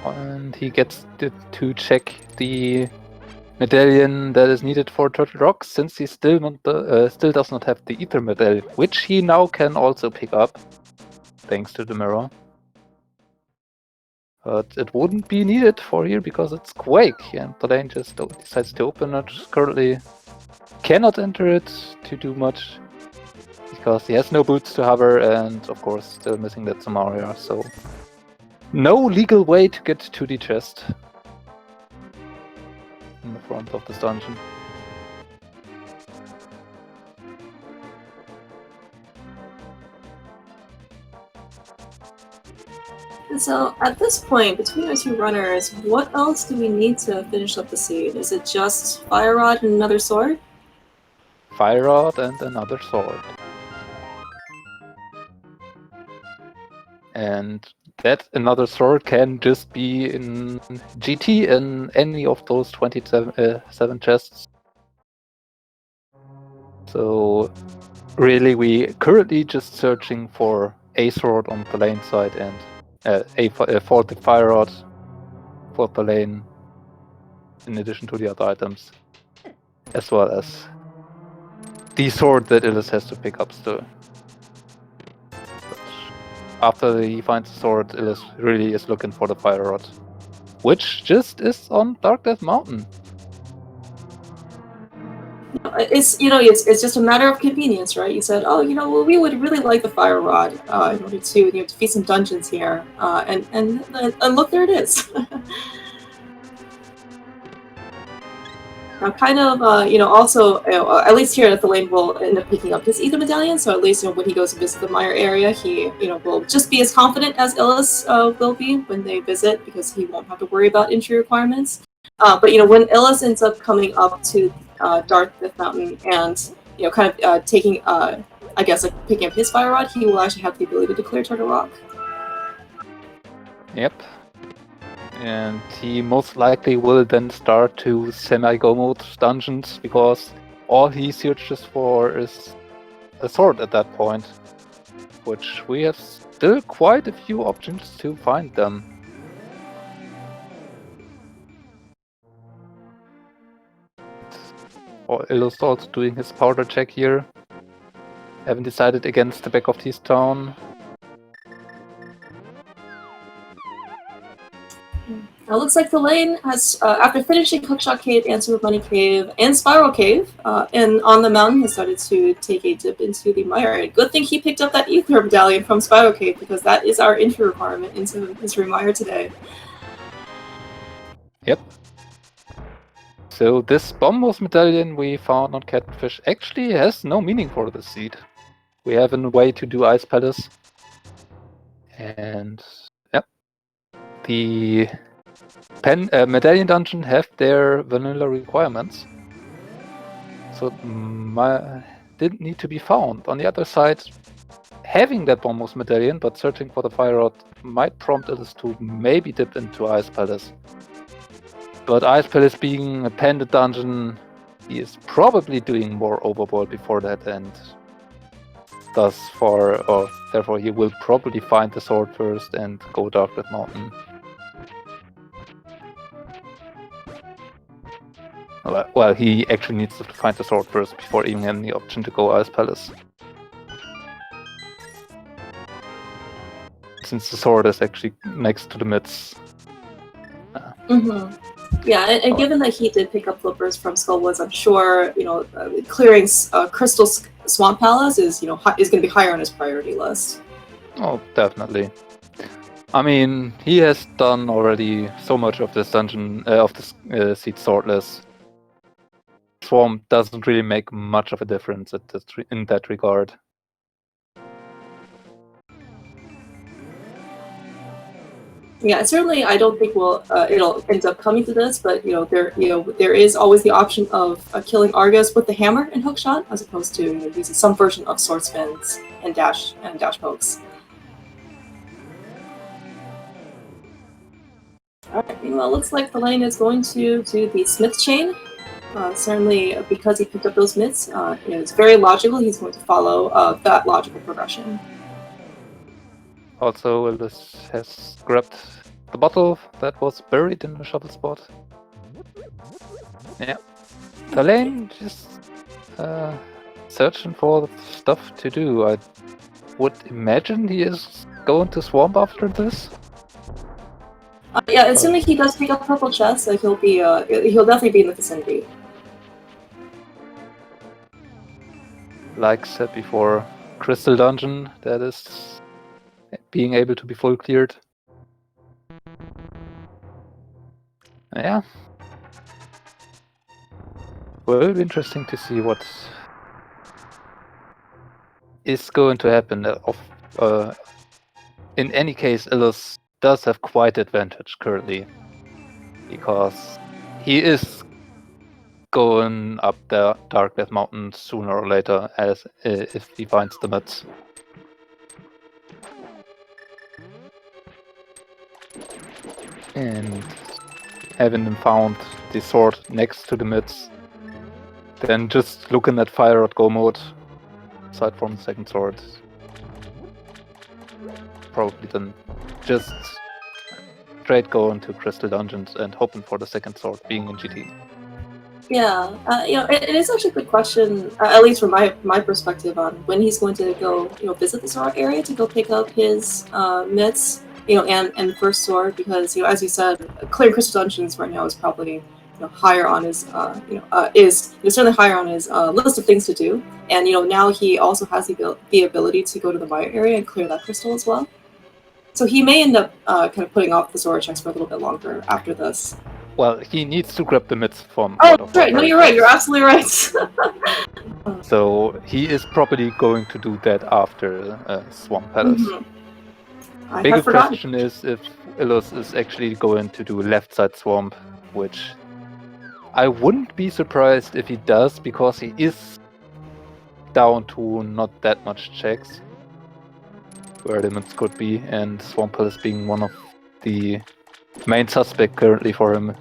And he gets to check the medallion that is needed for Turtle Rock, since he still does not have the Ether medallion, which he now can also pick up, thanks to the mirror. But it wouldn't be needed for here because it's Quake, and thalane just decides to open it. Currently cannot enter it to do much because he has no boots to hover, and of course still missing that Samaria, so no legal way to get to the chest in the front of this dungeon. And so, at this point, between our two runners, what else do we need to finish up the scene? Is it just Fire Rod and another sword? Fire Rod and another sword. And that another sword can just be in GT in any of those 27 chests. So really, we currently just searching for a sword on the lane side and for the Fire Rod for the lane, in addition to the other items, as well as the sword that Illus has to pick up still. But after he finds the sword, Illus really is looking for the fire rod, which just is on Dark Death Mountain. It's just a matter of convenience, right? You said, oh, well, we would really like the fire rod in order to defeat some dungeons here, and look, there it is. Now, kind of, also, at least here at thalane, will end up picking up his ether medallion. So at least, when he goes to visit the Mire area, he, will just be as confident as Illus will be when they visit, because he won't have to worry about entry requirements. But when Illus ends up coming up to Dark Death Mountain and kind of taking, I guess, like picking up his fire rod, he will actually have the ability to declare Turtle Rock. Yep. And he most likely will then start to semi-go mode dungeons, because all he searches for is a sword at that point, which we have still quite a few options to find them. Illus also doing his powder check here. Haven't decided against the back of this town. It looks like thalane has, after finishing Hookshot Cave and Super Money Cave and Spiral Cave, and on the mountain, has started to take a dip into the Mire. Good thing he picked up that ether medallion from Spiral Cave, because that is our entry requirement into Mystery Mire today. Yep. So this bombos medallion we found on Catfish actually has no meaning for the seed. We have a way to do Ice Palace. And yep. The medallion dungeon have their vanilla requirements. So didn't need to be found. On the other side, having that bombos medallion but searching for the fire rod might prompt us to maybe dip into Ice Palace. But Ice Palace being a pendant dungeon, he is probably doing more overboard before that, and therefore he will probably find the sword first and go Dark Death Mountain. Well, he actually needs to find the sword first before even having the option to go Ice Palace. Since the sword is actually next to the mids. Yeah, and given that he did pick up flippers from Skullwoods, I'm sure clearing Crystal Swamp Palace is going to be higher on his priority list. Oh, definitely. I mean, he has done already so much of this dungeon, of this seed swordless. Swamp doesn't really make much of a difference in that regard. Yeah, certainly I don't think it'll end up coming to this, but there is always the option of killing Argus with the hammer and hookshot, as opposed to using some version of sword spins and dash pokes. Alright, well, it looks like thalane is going to do the Smith Chain. Certainly, because he picked up those myths, it's very logical. He's going to follow that logical progression. Also, Illus has grabbed the bottle that was buried in the shovel spot. Yeah. thalane just searching for stuff to do. I would imagine he is going to Swamp after this. Yeah, assuming he does pick up purple chest, he'll definitely be in the vicinity. Like said before, Crystal Dungeon, that is being able to be full cleared. Yeah. Will be interesting to see what is going to happen. In any case, Illus does have quite advantage currently, because he is going up the Dark Death Mountain sooner or later, as if he finds the mids. And having them found the sword next to the mids, then just looking at Fire Rod Go mode, aside from the second sword, probably then just straight go into Crystal Dungeons and hoping for the second sword being in GT. Yeah, it is actually a good question, at least from my perspective, on when he's going to go, visit the sword area to go pick up his mitts, and first sword, because as you said, clearing crystal dungeons right now is probably higher on his is certainly higher on his list of things to do, and now he also has the ability to go to the Maya area and clear that crystal as well. So he may end up kind of putting off the sword checks for a little bit longer after this. Well, he needs to grab the mitts from Oh, God of that's right. No, Warfare you're right. You're first. absolutely right. So he is probably going to do that after Swamp Palace. I Bigger have forgotten. question is if Illus is actually going to do left side swamp, which I wouldn't be surprised if he does, because he is down to not that much checks where limits could be, and Swamp Palace being one of the main suspect currently for him.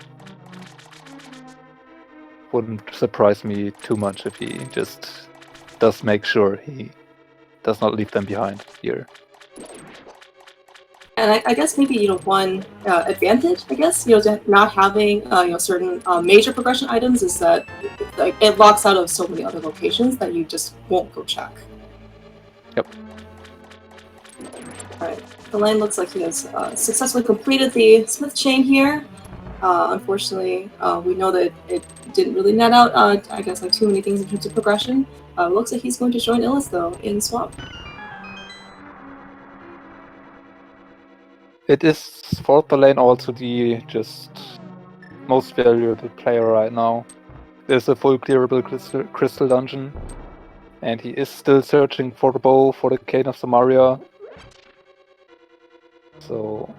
Wouldn't surprise me too much if he just does make sure he does not leave them behind here. And I guess maybe one advantage, I guess, to not having certain major progression items is that it locks out of so many other locations that you just won't go check. Yep. All right. Thalane looks like he has successfully completed the Smith chain here. Unfortunately, we know that it didn't really net out, I guess, like too many things in terms of progression. Looks like he's going to join Illus, though, in Swamp. It is for Thalane also the just most valuable player right now. There's a full clearable crystal dungeon, and he is still searching for the bow for the Cane of Samaria. So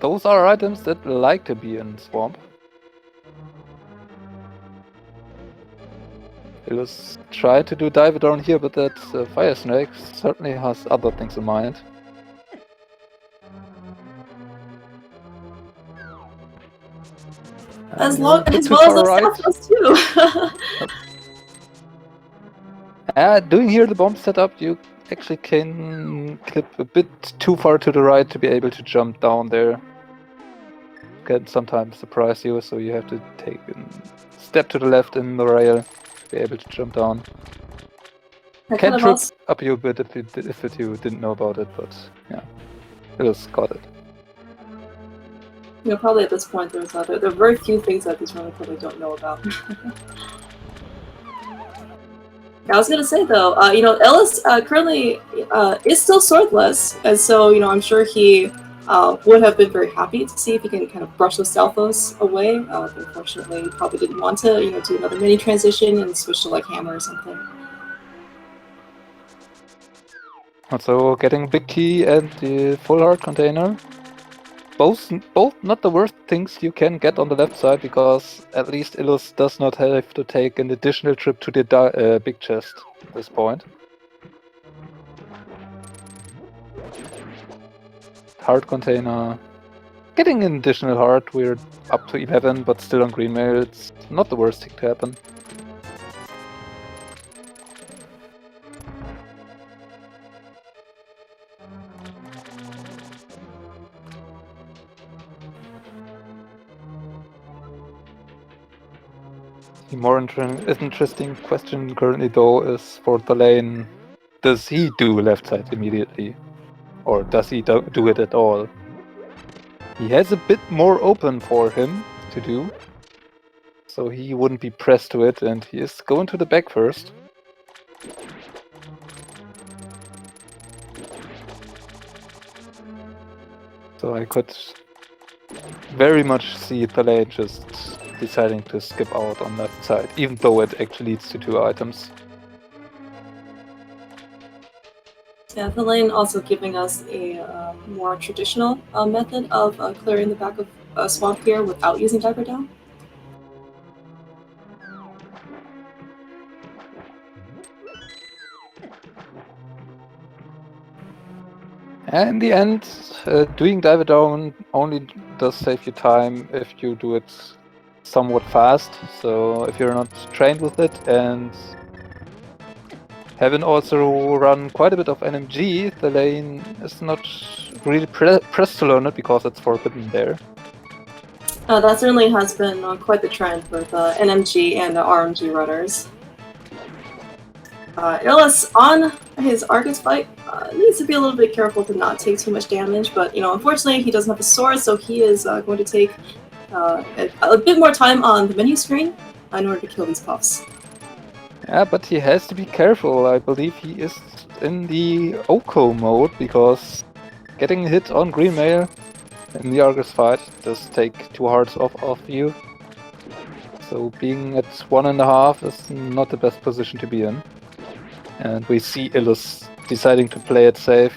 those are items that like to be in Swamp. Illus tried to do dive down here, but that fire snake certainly has other things in mind. As well as the Southwest too. Doing here the bomb setup, you actually can clip a bit too far to the right to be able to jump down there. Can sometimes surprise you, so you have to take a step to the left in the rail to be able to jump down. Can trip up you a bit if you didn't know about it, but yeah, Illus got it. Probably at this point there are very few things that these runners probably don't know about. I was gonna say though, Illus currently is still swordless, and so I'm sure he would have been very happy to see if he can kind of brush the Stalfos away. Unfortunately, he probably didn't want to, do another mini transition and switch to like hammer or something. Also getting big key and the full heart container. Both not the worst things you can get on the left side, because at least Illus does not have to take an additional trip to the big chest at this point. Heart container. Getting an additional heart, we're up to 11, but still on green mail. It's not the worst thing to happen. The more interesting question currently though is for Thalane, does he do left side immediately? Or does he do it at all? He has a bit more open for him to do, so he wouldn't be pressed to it, and he is going to the back first. So I could very much see Thalane just deciding to skip out on left side, even though it actually leads to 2 items. Yeah, Thalane also giving us a more traditional method of clearing the back of Swamp here without using Diver Down. And in the end, doing Diver Down only does save you time if you do it somewhat fast. So if you're not trained with it and haven't also run quite a bit of NMG, Thalane is not really pressed to learn it because it's forbidden there. That certainly has been quite the trend with NMG and RMG runners. Illus on his Argus fight needs to be a little bit careful to not take too much damage, but unfortunately he doesn't have a sword, so he is going to take a bit more time on the menu screen in order to kill these puffs. Yeah, but he has to be careful. I believe he is in the Oko mode, because getting hit on green mail in the Argus fight does take 2 hearts off you. So being at 1.5 is not the best position to be in. And we see Illus deciding to play it safe.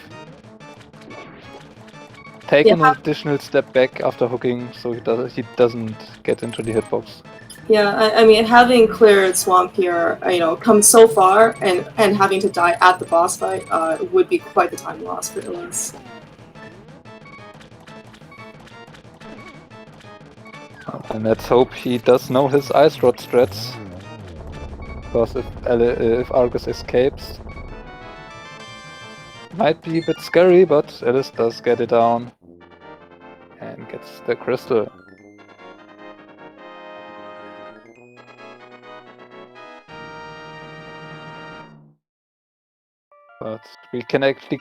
Take an additional step back after hooking, so he doesn't get into the hitbox. Yeah, I mean, having cleared Swamp here, come so far and having to die at the boss fight would be quite the time loss for Illus. And let's hope he does know his Ice Rod strats. Because if Argus escapes, might be a bit scary, but Illus does get it down and gets the crystal. But we can actually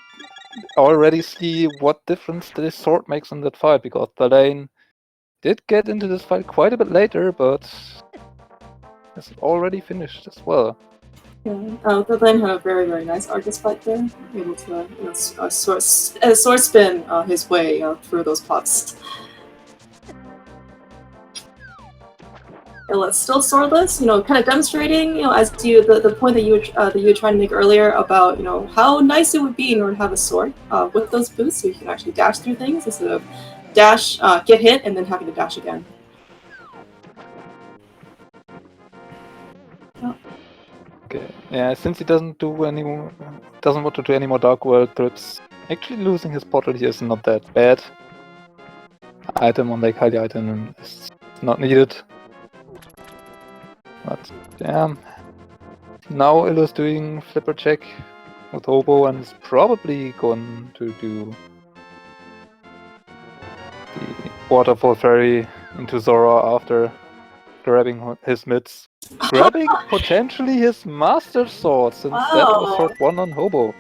already see what difference this sword makes in that fight, because thalane did get into this fight quite a bit later, but it's already finished as well. Yeah, thalane had a very, very nice Argus fight there, able to sword spin his way through those puffs. Illus still swordless, kind of demonstrating, as the point that you were trying to make earlier about, how nice it would be in order to have a sword with those boots, so you can actually dash through things instead of dash, get hit, and then having to dash again. Okay. Yeah, since he doesn't want to do any more Dark World trips, actually losing his portal here is not that bad. Item on Lake Hylia item is not needed. But damn. Now Illus doing flipper check with Hobo and is probably going to do the Waterfall Ferry into Zora after grabbing his mitts. Grabbing potentially his Master Sword, since that was sword 1 on Hobo.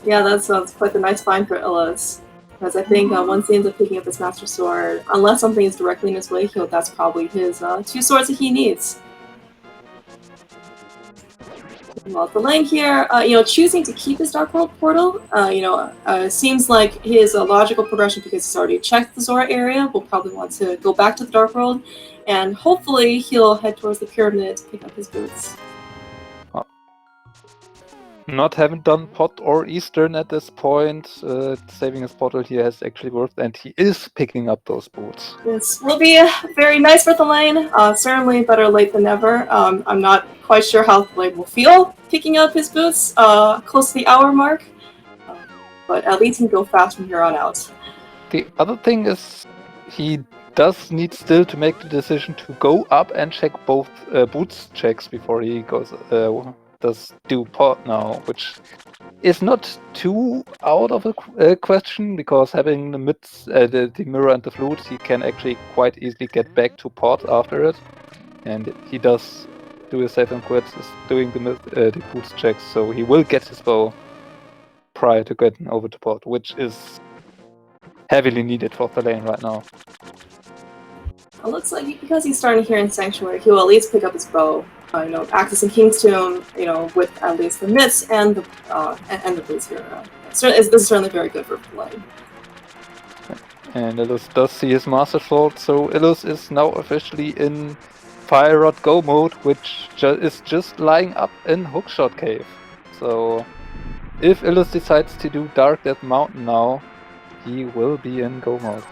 Yeah, that sounds quite a nice find for Illus. Because I think once he ends up picking up his Master Sword, unless something is directly in his way, that's probably his 2 swords that he needs. Well, thalane here, choosing to keep his Dark World portal, seems like his logical progression, because he's already checked the Zora area, will probably want to go back to the Dark World, and hopefully he'll head towards the pyramid to pick up his boots. Not having done Pot or Eastern at this point, saving his portal here has actually worked, and he is picking up those boots. This will be very nice for thalane. Certainly better late than never. I'm not quite sure how thalane will feel picking up his boots close to the hour mark, but at least he can go fast from here on out. The other thing is, he does need still to make the decision to go up and check both boots checks before he does do Pot now, which is not too out of a question, because having the mitts, the mirror and the flute, he can actually quite easily get back to Pot after it, and he does do a save and quit, is doing the boots checks, so he will get his bow prior to getting over to Pot, which is heavily needed for thalane right now. It looks like because he's starting here in Sanctuary, he will at least pick up his bow. Accessing King's Tomb, with at least the mitts and the boots here. This is certainly very good for thalane. And Illus does see his Master Sword, so Illus is now officially in Fire Rod Go mode, which is just lying up in Hookshot Cave. So if Illus decides to do Dark Death Mountain now, he will be in Go mode.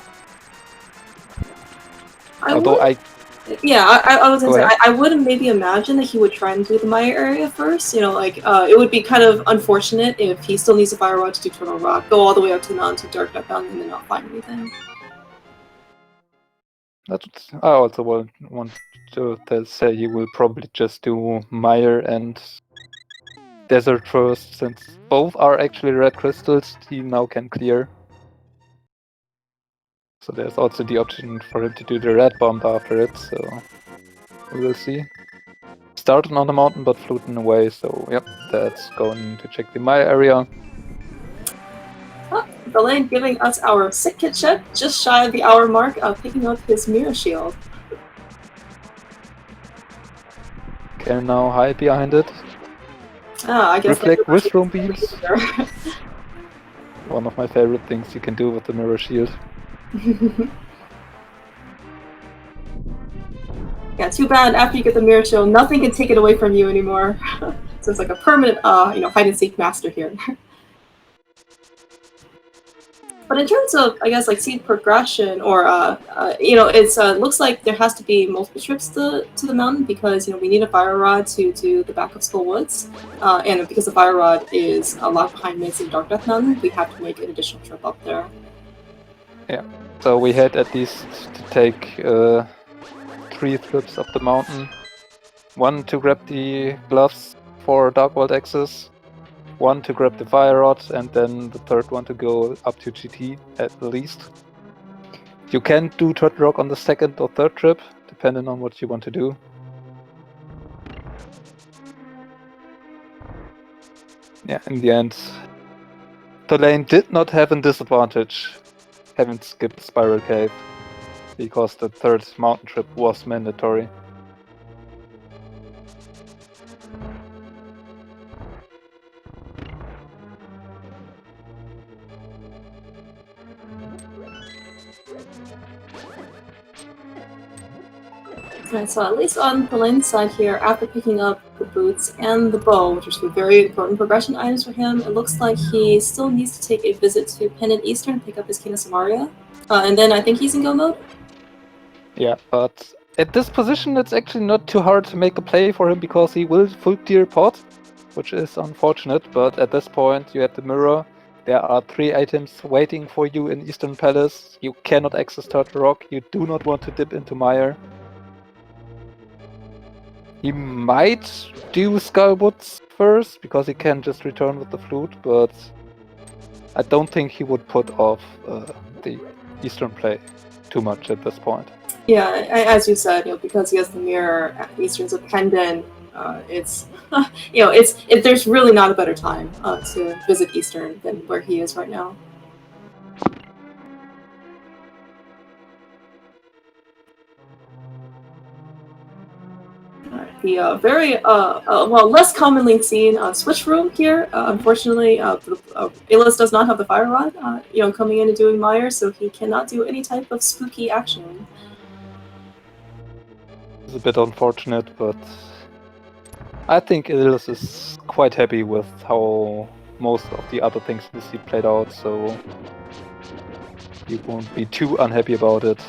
I was gonna say, I would maybe imagine that he would try and do the Maya area first. It would be kind of unfortunate if he still needs a Fire Rod to do Turtle Rock, go all the way up to the mountain to Dark Death Mountain, and then not find anything. I also want to say he will probably just do Mire and Desert first, since both are actually red crystals he now can clear. So there's also the option for him to do the red bomb after it, so we will see. Started on the mountain but floating away, so yep, that's going to check the Maya area. thalane giving us our sick kit check, just shy of the hour mark, picking up his mirror shield. Can now hide behind it. I guess Reflect Wishbone beams. there. One of my favorite things you can do with the mirror shield. Yeah, too bad after you get the mirror shield, nothing can take it away from you anymore. So it's like a permanent, hide and seek master here. But in terms of, I guess, like seed progression, or it's looks like there has to be multiple trips to the mountain because we need a fire rod to the back of Skull Woods, and because the fire rod is a lot behind Mids and Dark Death Mountain, we have to make an additional trip up there. Yeah, so we had at least to take 3 trips up the mountain. 1 to grab the gloves for Dark World access. 1 to grab the fire rod, and then the 3rd one to go up to GT at least. You can do Turtle Rock on the 2nd or 3rd trip, depending on what you want to do. Yeah, in the end, thalane did not have a disadvantage having skipped Spiral Cave, because the 3rd mountain trip was mandatory. Right, so at least on thalane's side here, after picking up the boots and the bow, which are two very important progression items for him, it looks like he still needs to take a visit to Pendant Eastern, pick up his King of Samaria, and then I think he's in go mode. Yeah, but at this position it's actually not too hard to make a play for him because he will full clear pot, which is unfortunate, but at this point you had the mirror. There are 3 items waiting for you in Eastern Palace. You cannot access Turtle Rock, you do not want to dip into Mire. He might do Skullwoods first, because he can just return with the flute, but I don't think he would put off the Eastern play too much at this point. Yeah, as you said, because he has the mirror, Eastern's a pendant, it's, there's really not a better time to visit Eastern than where he is right now. The very less commonly seen switch room here. Unfortunately, Illus does not have the fire rod. Coming in and doing Mire, so he cannot do any type of spooky action. It's a bit unfortunate, but I think Illus is quite happy with how most of the other things in the seed played out, so you won't be too unhappy about it.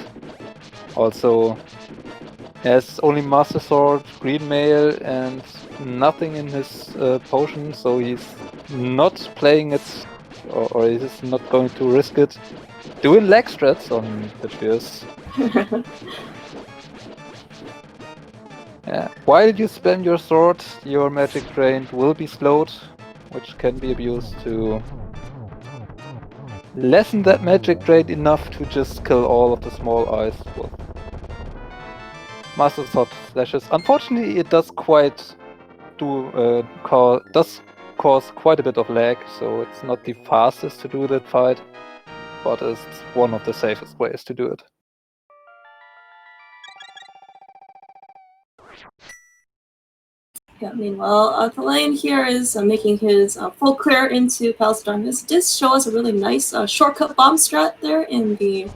Also, he has only Master Sword, Green Mail, and nothing in his potion, so he's not playing it, or he's not going to risk it. Doing leg strats on the Fierce. Yeah. While you spam your sword, your magic drain will be slowed, which can be abused to lessen that magic drain enough to just kill all of the small eyes with Master Sword flashes. Unfortunately, it does cause quite a bit of lag, so it's not the fastest to do that fight, but it's one of the safest ways to do it. Yeah, meanwhile, thalane here is making his full clear into Palace of Darkness. It did show us a really nice shortcut bomb strat there in the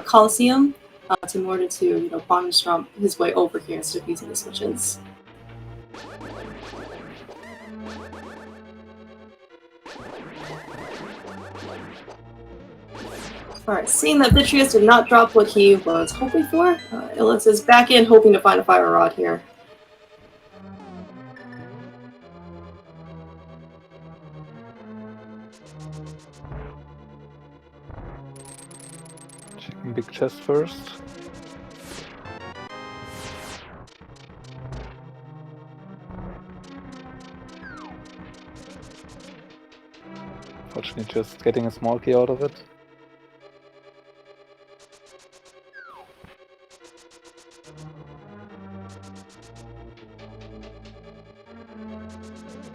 Coliseum in order to bomb stomp his way over here instead of using the switches. Alright, seeing that Vitreous did not drop what he was hoping for, Illus is back in hoping to find a fire rod here. Checking big chest first. Fortunately, just getting a small key out of it.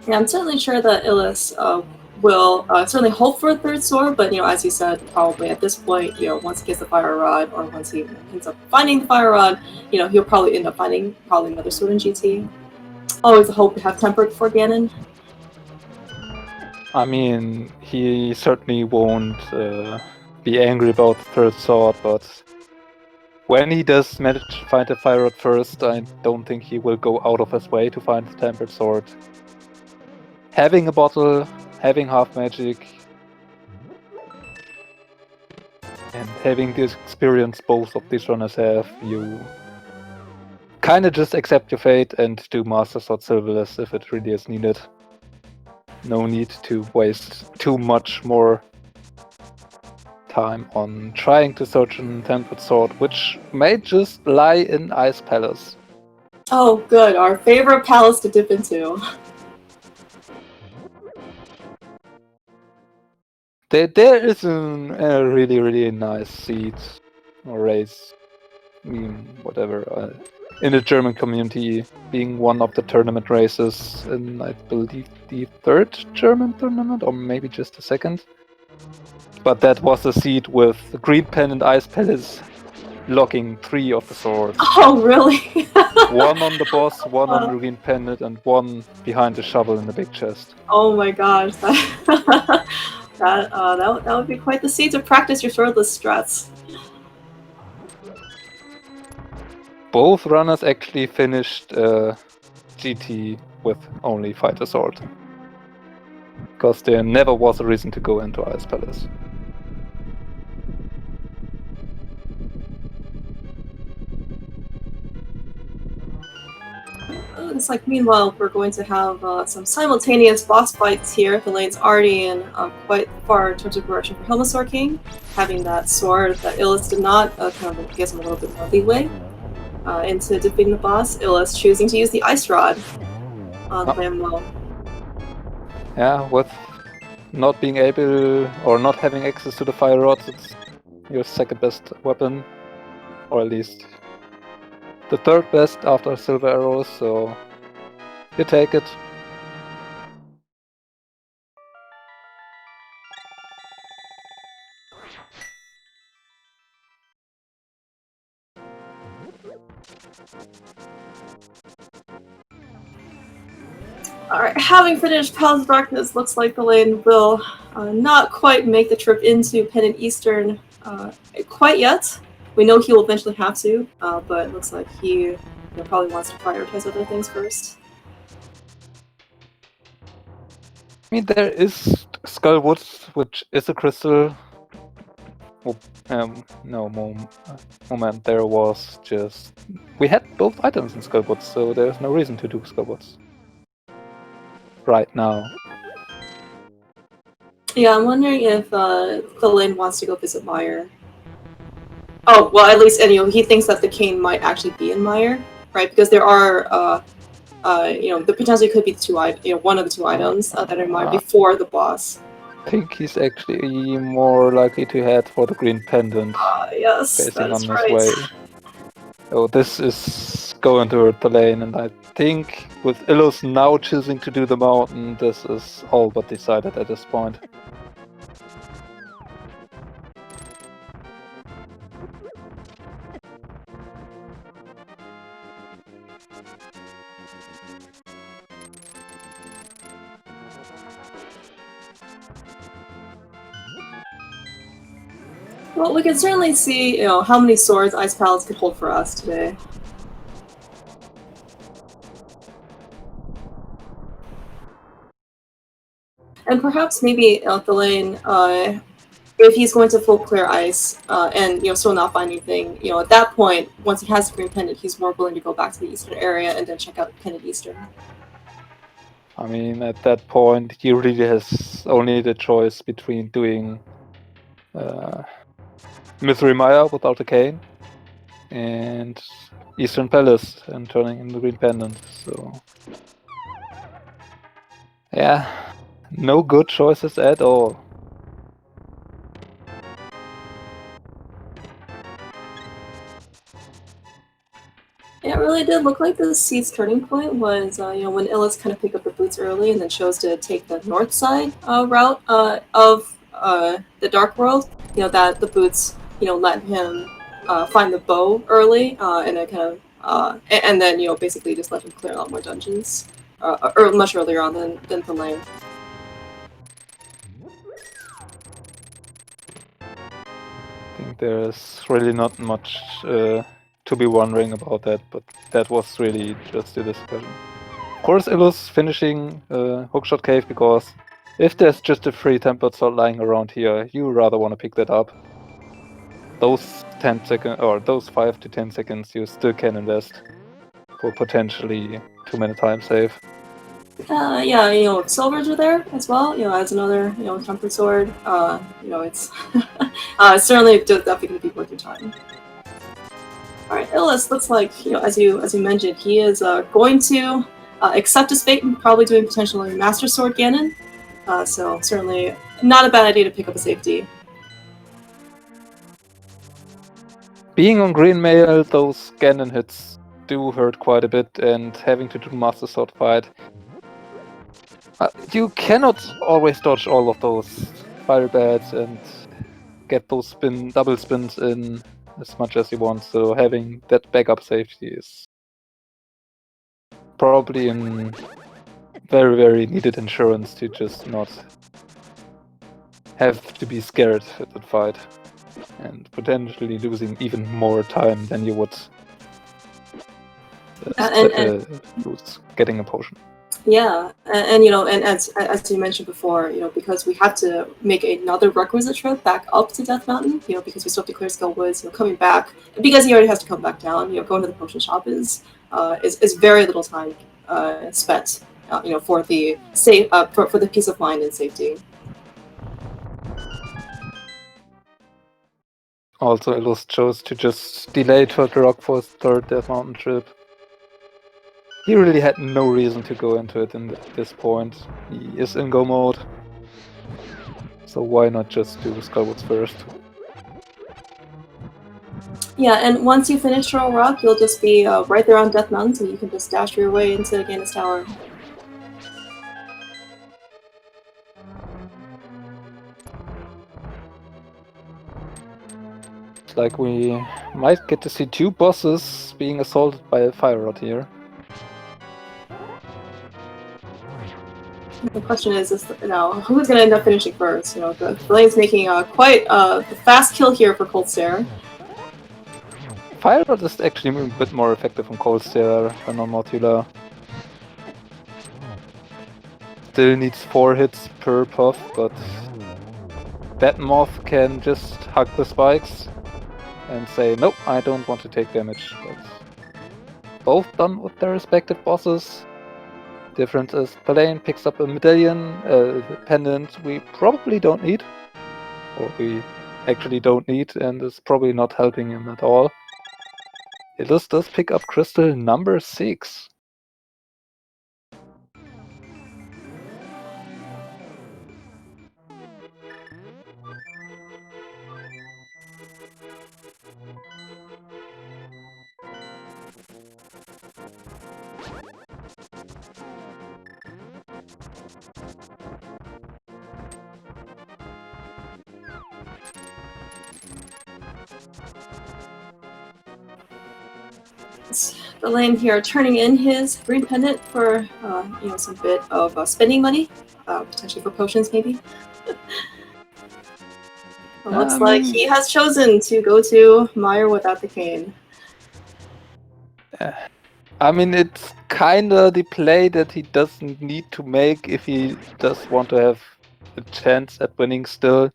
Yeah, I'm certainly sure that Illus will certainly hope for a third sword, but as you said, probably at this point, once he gets the fire rod, or once he ends up finding the fire rod, he'll probably end up finding probably another sword in GT. Always a hope to have tempered for Ganon. I mean, he certainly won't be angry about the third sword, but when he does manage to find the fire rod first, I don't think he will go out of his way to find the tempered sword. Having a bottle, having half magic, and having this experience both of these runners have, you kinda just accept your fate and do Master Sword Silverless if it really is needed. No need to waste too much more time on trying to search a tempered sword, which may just lie in Ice Palace. Oh, good. Our favorite palace to dip into. There is a really, really nice seat or race, whatever, in the German community, being one of the tournament races in, I believe, the third German tournament, or maybe just the second. But that was a seat with Green Pen and Ice Palace locking 3 of the swords. Oh, really? One on the boss, one on the Green Pendant, and one behind the shovel in the big chest. Oh my gosh, that would be quite the seat to practice your swordless struts. Both runners actually finished GT with only Fighter Sword, because there never was a reason to go into Ice Palace. It's like, meanwhile, we're going to have some simultaneous boss fights here. Thalane's already in quite far in terms of progression for Helmasaur King, having that sword that Illus did not, kind of gives him a little bit more leeway into defeating the boss. Illus choosing to use the Ice Rod on Lambo. Yeah, with not being able, or not having access to the Fire Rod, it's your second best weapon, or at least the third best after Silver Arrows, so you take it. Alright, having finished Palace of Darkness, looks like Thalane will not quite make the trip into Pendant Eastern quite yet. We know he will eventually have to, but it looks like he probably wants to prioritize other things first. I mean, there is Skullwood, which is a crystal. No, moment, there was just... We had both items in Skullwoods, so there's no reason to do Skullwoods right now. Yeah, I'm wondering if Thalane wants to go visit Meyer. Oh, well, at least, and he thinks that the cane might actually be in Meyer, right? Because there are, the potentially could be one of the two items that are in Meyer before the boss. I think he's actually more likely to head for the Green Pendant. Yes, facing that is on his way. Oh, this is going toward the lane, and I think with Illus now choosing to do the mountain, this is all but decided at this point. Well, we can certainly see, how many swords Ice Palace could hold for us today. And perhaps maybe Thalane, if he's going to full clear ice and still not find anything, at that point, once he has the Green Pendant, he's more willing to go back to the Eastern area and then check out Pendant Eastern. I mean, at that point, he really has only the choice between doing Misery Maya without a cane and Eastern Palace and turning in the Green Pendant, so... Yeah, no good choices at all. It really did look like the seed's turning point was, when Illus kind of picked up the boots early and then chose to take the north side route of the Dark World. That the boots, let him find the bow early, and then kind of, and then basically just let him clear a lot more dungeons, or much earlier on than thalane. I think there's really not much to be wondering about that, but that was really just a discussion. Of course, Illus finishing Hookshot Cave, because if there's just a free tempered sword lying around here, you rather want to pick that up. Those 10 seconds, or those 5 to 10 seconds, you still can invest for potentially 2-minute time save. Yeah, silvers are there as well. As another, tempered sword. It's certainly definitely going to be worth your time. All right, Illus looks like, as you mentioned, he is going to accept his fate and probably doing potentially Master Sword Ganon. So certainly not a bad idea to pick up a safety. Being on green mail, those Ganon hits do hurt quite a bit, and having to do Master Sword fight. You cannot always dodge all of those fire bats and get those double spins in as much as you want, so having that backup safety is probably a very, very needed insurance to just not have to be scared at that fight, and potentially losing even more time than you would lose getting a potion. Yeah, and as you mentioned before, because we have to make another requisite trip back up to Death Mountain, because we still have to clear Skull Woods, coming back, because he already has to come back down, going to the potion shop is very little time spent, for the for the peace of mind and safety. Also, Illus chose to just delay Turtle Rock for his third Death Mountain trip. He really had no reason to go into it at this point. He is in go mode, so why not just do Skullwoods first? Yeah, and once you finish Turtle Rock, you'll just be right there on Death Mountain, so you can just dash your way into Ganon's Tower. It's like we might get to see 2 bosses being assaulted by a fire rod here. The question is who's going to end up finishing first? Thalane's making quite a fast kill here for Cold Stare. Fire Rod is actually a bit more effective on Cold Stare than on Mortula. Still needs 4 hits per puff, but that moth can just hug the spikes and say, nope, I don't want to take damage. But both done with their respective bosses. Difference is thalane picks up a medallion, pendant we probably don't need, or we actually don't need, and is probably not helping him at all. Illus does pick up crystal number 6. Thalane here turning in his green pendant for some bit of spending money, potentially for potions maybe. It looks like he has chosen to go to Mire without the cane. I mean, it's kinda the play that he doesn't need to make if he does want to have a chance at winning still,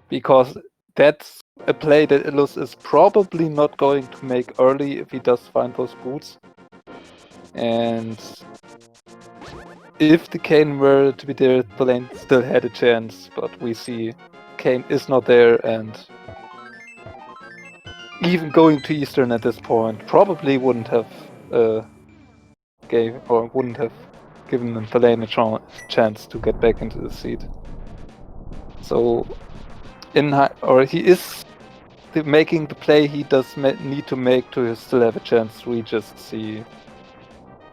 because that's a play that Illus is probably not going to make early if he does find those boots. And if the cane were to be there, thalane still had a chance, but we see cane is not there, and even going to Eastern at this point probably wouldn't have given thalane a chance to get back into the seat. So he is making the play he does need to make to still have a chance, we just see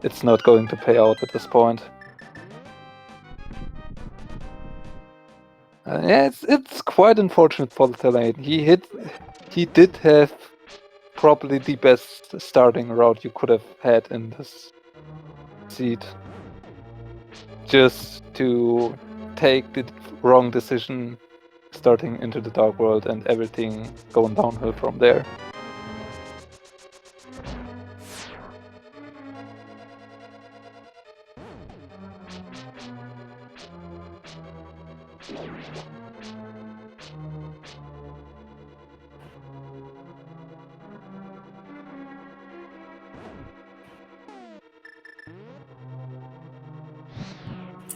it's not going to pay out at this point. Yeah, it's quite unfortunate for the thalane. He did have probably the best starting route you could have had in this seed. Just to take the wrong decision starting into the Dark World and everything going downhill from there.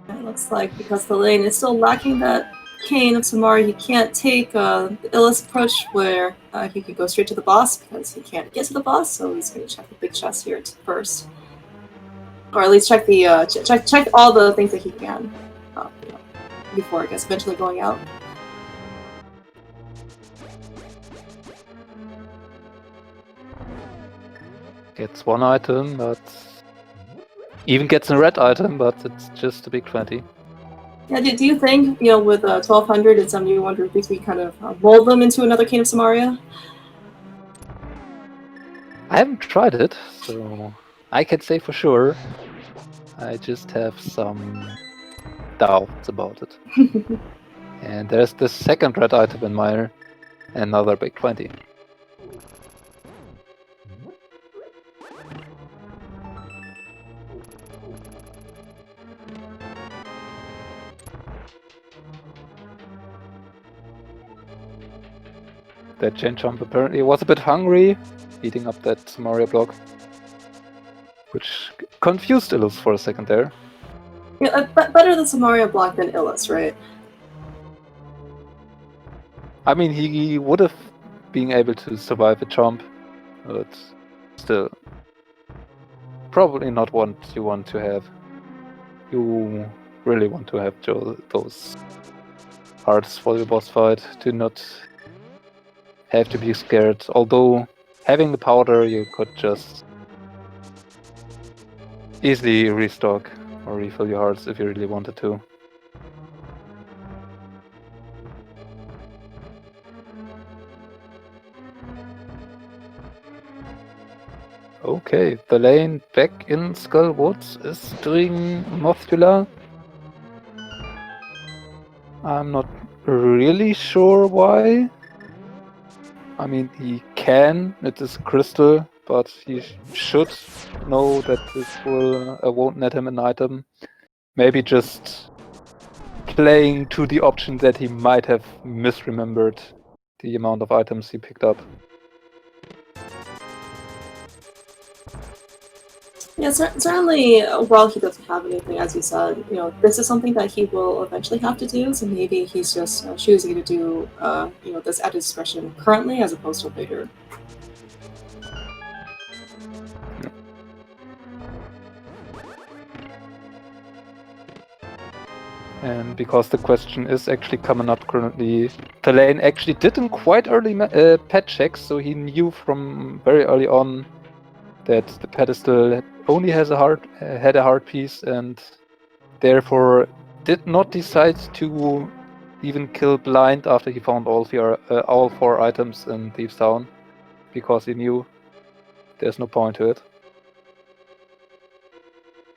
It looks like because the lane is still lacking that cane of Samari, he can't take the Illus approach where he could go straight to the boss because he can't get to the boss, so he's going to check the big chest here first. Or at least check the check all the things that he can before I guess eventually going out. Gets one item, but even gets a red item, but it's just a big 20. Yeah, do you think, with 1200 and 71 rupees, we kind of mold them into another Cane of Samaria? I haven't tried it, so I can say for sure. I just have some doubts about it. And there's the second red item in mine, another big 20. That chain jump apparently was a bit hungry, eating up that Samaria block, which confused Illus for a second there. Yeah, better the Samaria block than Illus, right? I mean, he would have been able to survive a jump, but still, probably not what you want to have. You really want to have those hearts for the boss fight to not have to be scared. Although having the powder, you could just easily restock or refill your hearts if you really wanted to. Okay, the lane back in Skull Woods is doing Mothula. I'm not really sure why. I mean, he can, it is crystal, but he should know that this won't net him an item. Maybe just playing to the option that he might have misremembered the amount of items he picked up. Yeah, certainly, while he doesn't have anything, as you said, this is something that he will eventually have to do, so maybe he's just choosing to do, this at his discretion currently as opposed to later. And because the question is actually coming up currently, thalane actually did in quite early pet checks, so he knew from very early on that the pedestal only has had a heart piece, and therefore did not decide to even kill blind after he found all four items in Thieves Town, because he knew there's no point to it.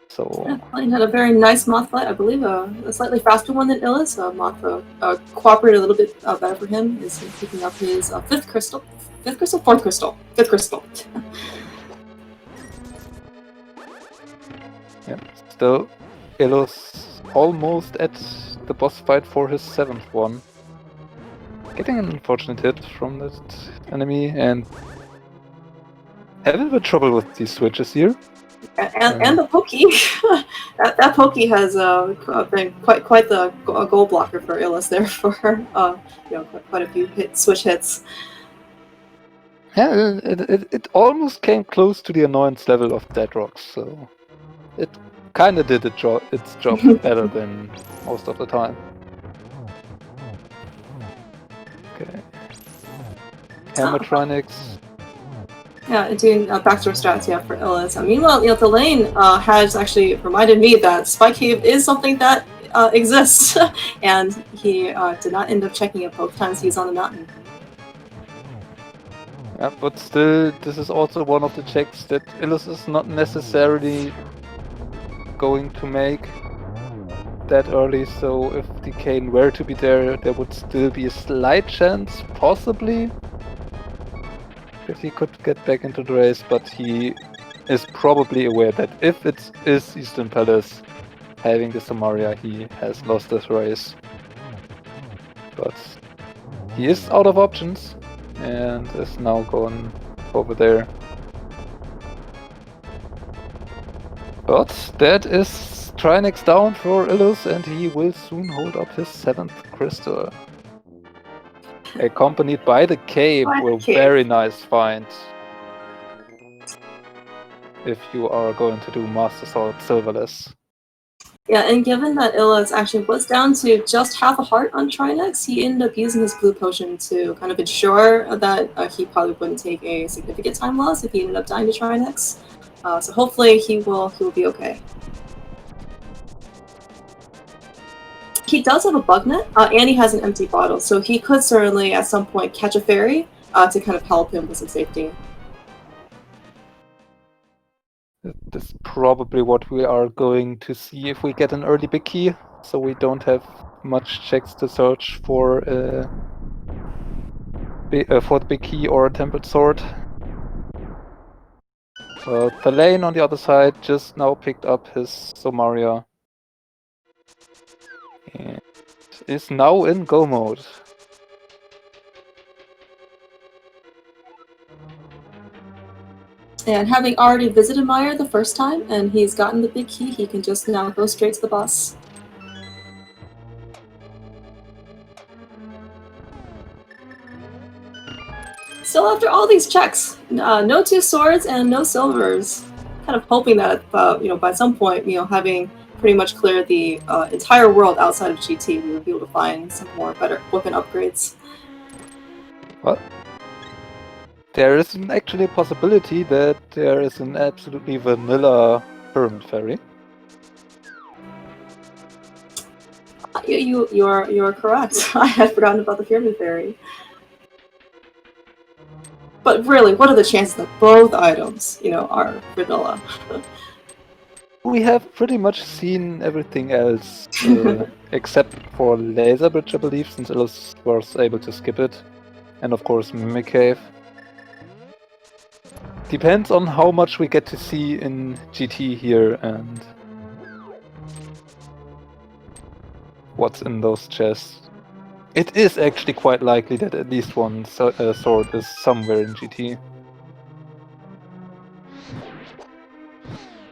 So yeah, Blind had a very nice moth fight, I believe, a slightly faster one than Illus. Moth cooperated a little bit better for him. Is picking up his fifth crystal. yeah, still Illus almost at the boss fight for his 7th one. Getting an unfortunate hit from that enemy and having a bit of trouble with these switches here. And the pokey. that pokey has been quite the goal blocker for Illus there for quite a few switch hits. Yeah, it almost came close to the annoyance level of Dead Rocks, so it kind of did its job better than most of the time. Okay. Hammertronics. Yeah, doing backdoor strats, yeah, for Illus. Meanwhile, thalane has actually reminded me that Spy Cave is something that exists, and he did not end up checking it both times he's on the mountain. Yeah, but still, this is also one of the checks that Illus is not necessarily going to make that early, so if the Kane were to be there, there would still be a slight chance, possibly, if he could get back into the race, but he is probably aware that if it is Eastern Palace having the Samaria, he has lost this race. But he is out of options and is now going over there. But that is Trinex down for Illus, and he will soon hold up his 7th crystal. Accompanied by the Cape, a very nice find. If you are going to do Master Sword Silverless. Yeah, and given that Illus actually was down to just half a heart on Trinex, he ended up using his blue potion to kind of ensure that he probably wouldn't take a significant time loss if he ended up dying to Trinex. So hopefully he will be okay. He does have a bug net, and he has an empty bottle, so he could certainly at some point catch a fairy to kind of help him with some safety. That's probably what we are going to see if we get an early big key, so we don't have much checks to search for the big key or a tempered sword. Thalane on the other side just now picked up his Somaria and is now in go mode. And having already visited Meyer the first time, and he's gotten the big key, he can just now go straight to the boss. So after all these checks, no 2 swords and no silvers. Kind of hoping that, by some point, having pretty much cleared the entire world outside of GT, we would be able to find some more better weapon upgrades. What? There is actually a possibility that there is an absolutely vanilla Pyramid Fairy. You are correct. I had forgotten about the Pyramid Fairy. But really, what are the chances that both items, are vanilla? We have pretty much seen everything else, except for Laser Bridge, I believe, since Illus was able to skip it. And of course, Mimic Cave. Depends on how much we get to see in GT here and what's in those chests. It is actually quite likely that at least one sword is somewhere in GT.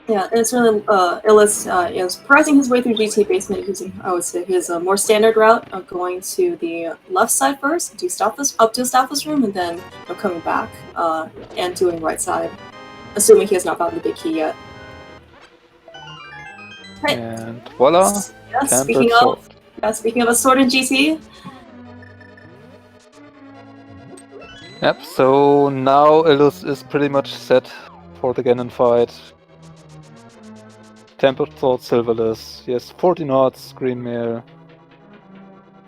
Yeah, and certainly Illus is pressing his way through GT basement using, I would say, his more standard route of going to the left side first, up to Stathless Room, and then coming back and doing right side, assuming he has not found the big key yet. Right. And voila! Yeah, speaking of a sword in GT. Yep, so now Illus is pretty much set for the Ganon fight. Tempered Sword Silverless, he has 14 hearts, Green Mail,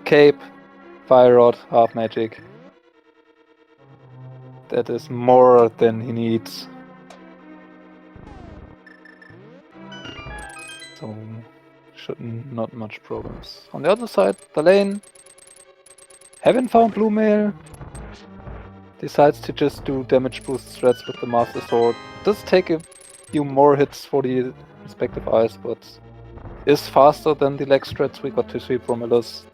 Cape, Fire Rod, Half Magic. That is more than he needs. So, not much problems. On the other side, Thalane, haven't found Blue Mail, decides to just do damage boost strats with the Master Sword. Does take a few more hits for the respective eyes, but is faster than the leg strats we got to see from Illus.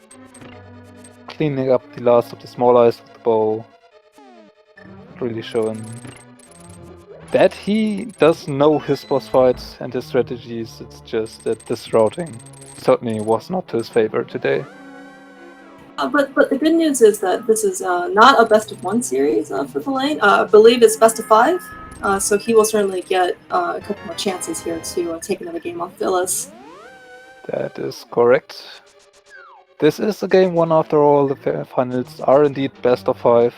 Cleaning up the last of the small eyes with the bow. Really showing that he does know his boss fights and his strategies. It's just that this routing certainly was not to his favor today. But the good news is that this is not a best of 1 series for Thalane. I believe it's best of 5. So he will certainly get a couple more chances here to take another game off Illus. That is correct. This is a game 1 after all. The finals are indeed best of 5.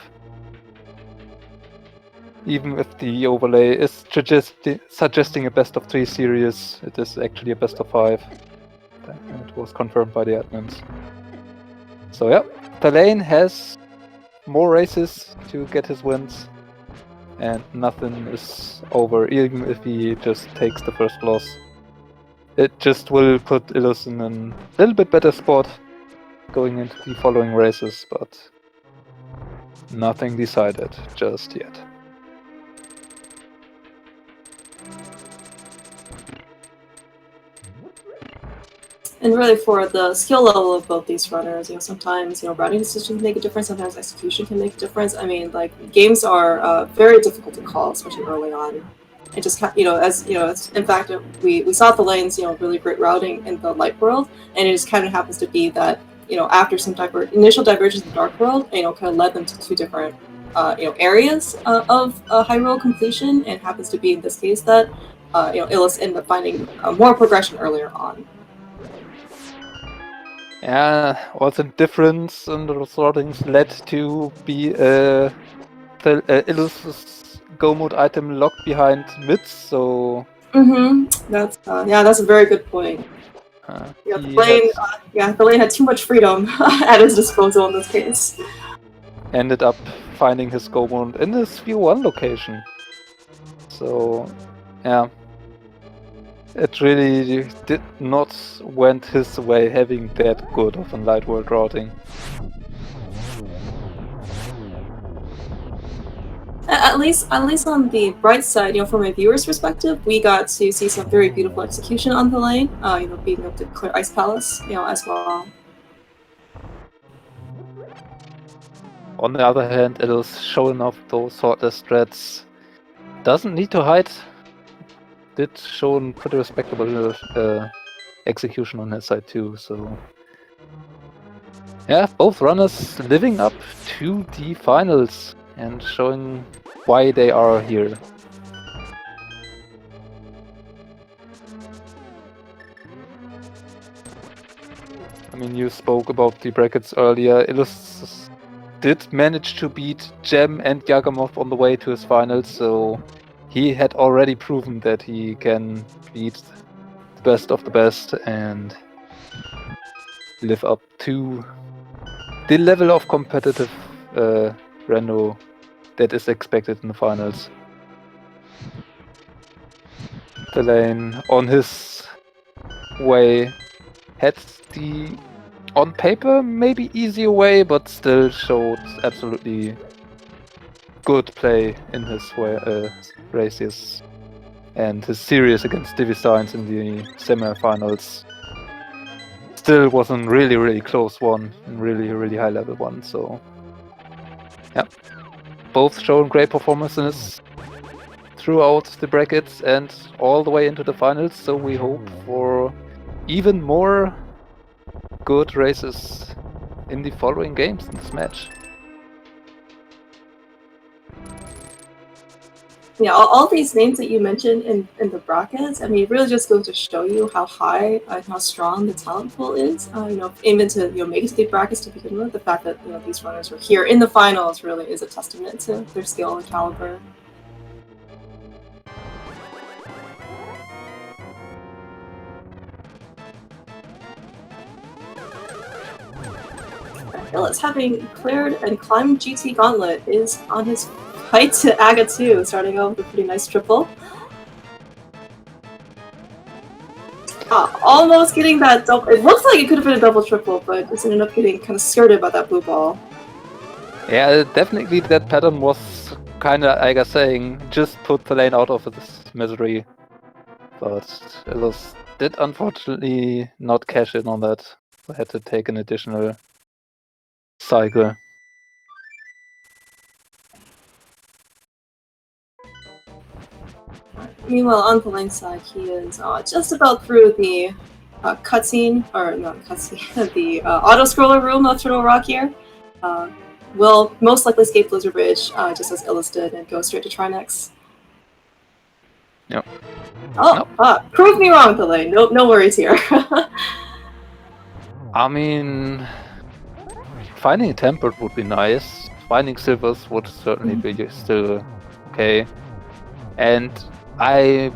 Even if the overlay is suggesting a best of 3 series, it is actually a best of 5. And it was confirmed by the admins. So yeah, thalane has more races to get his wins, and nothing is over, even if he just takes the first loss. It just will put Illus in a little bit better spot going into the following races, but nothing decided just yet. And really, for the skill level of both these runners, sometimes routing decisions can make a difference. Sometimes execution can make a difference. I mean, like, games are very difficult to call, especially early on. It just in fact, we saw thalane's really great routing in the light world, and it just kind of happens to be that after some initial divergence in the dark world, kind of led them to 2 different areas of high roll completion, and happens to be in this case that Illus ended up finding more progression earlier on. Yeah, also difference in the sortings led to be Illus's go mode item locked behind mids, so... That's a very good point. Thalane had too much freedom at his disposal in this case. Ended up finding his go mode in his view 1 location. So, yeah. It really did not went his way having that good of a light world routing. At least on the bright side, from a viewer's perspective, we got to see some very beautiful execution on thalane. Being able to clear Ice Palace, as well. On the other hand, it is showing off those sortless threats. Doesn't need to hide. Did show a pretty respectable execution on his side too, so... Yeah, both runners living up to the finals and showing why they are here. I mean, you spoke about the brackets earlier. Illus did manage to beat Gem and Yagamov on the way to his finals, so he had already proven that he can beat the best of the best and live up to the level of competitive rando that is expected in the finals. thalane, on his way, had the, on paper, maybe easier way, but still showed absolutely good play in his races. And his series against Diviscience in the semi-finals still was a really, really close one, and really, really high level one, so... Yeah. Both showing great performances throughout the brackets and all the way into the finals, so we hope for even more good races in the following games in this match. Yeah, all these names that you mentioned in the brackets, I mean, it really just goes to show you how high and how strong the talent pool is. Even to make it to the brackets to begin with, the fact that these runners were here in the finals really is a testament to their skill and caliber. Illus, having cleared and climbed GT Gauntlet, is on his fight to Aga 2, starting off with a pretty nice triple. Almost getting that double. It looks like it could have been a double triple, but just ended up getting kind of skirted by that blue ball. Yeah, definitely that pattern was kind of, Aga saying, just put thalane out of this misery. But Illus did unfortunately not cash in on that. I had to take an additional cycle. Meanwhile, on thalane's side, he is just about through the cutscene, or not cutscene, the auto-scroller room of Turtle Rock here. Will most likely escape Blizzard Ridge, just as Illus did, and go straight to Trinex. Yep. Oh, nope. Prove me wrong, thalane. No worries here. I mean, finding a tempered would be nice. Finding silvers would certainly be still okay. And I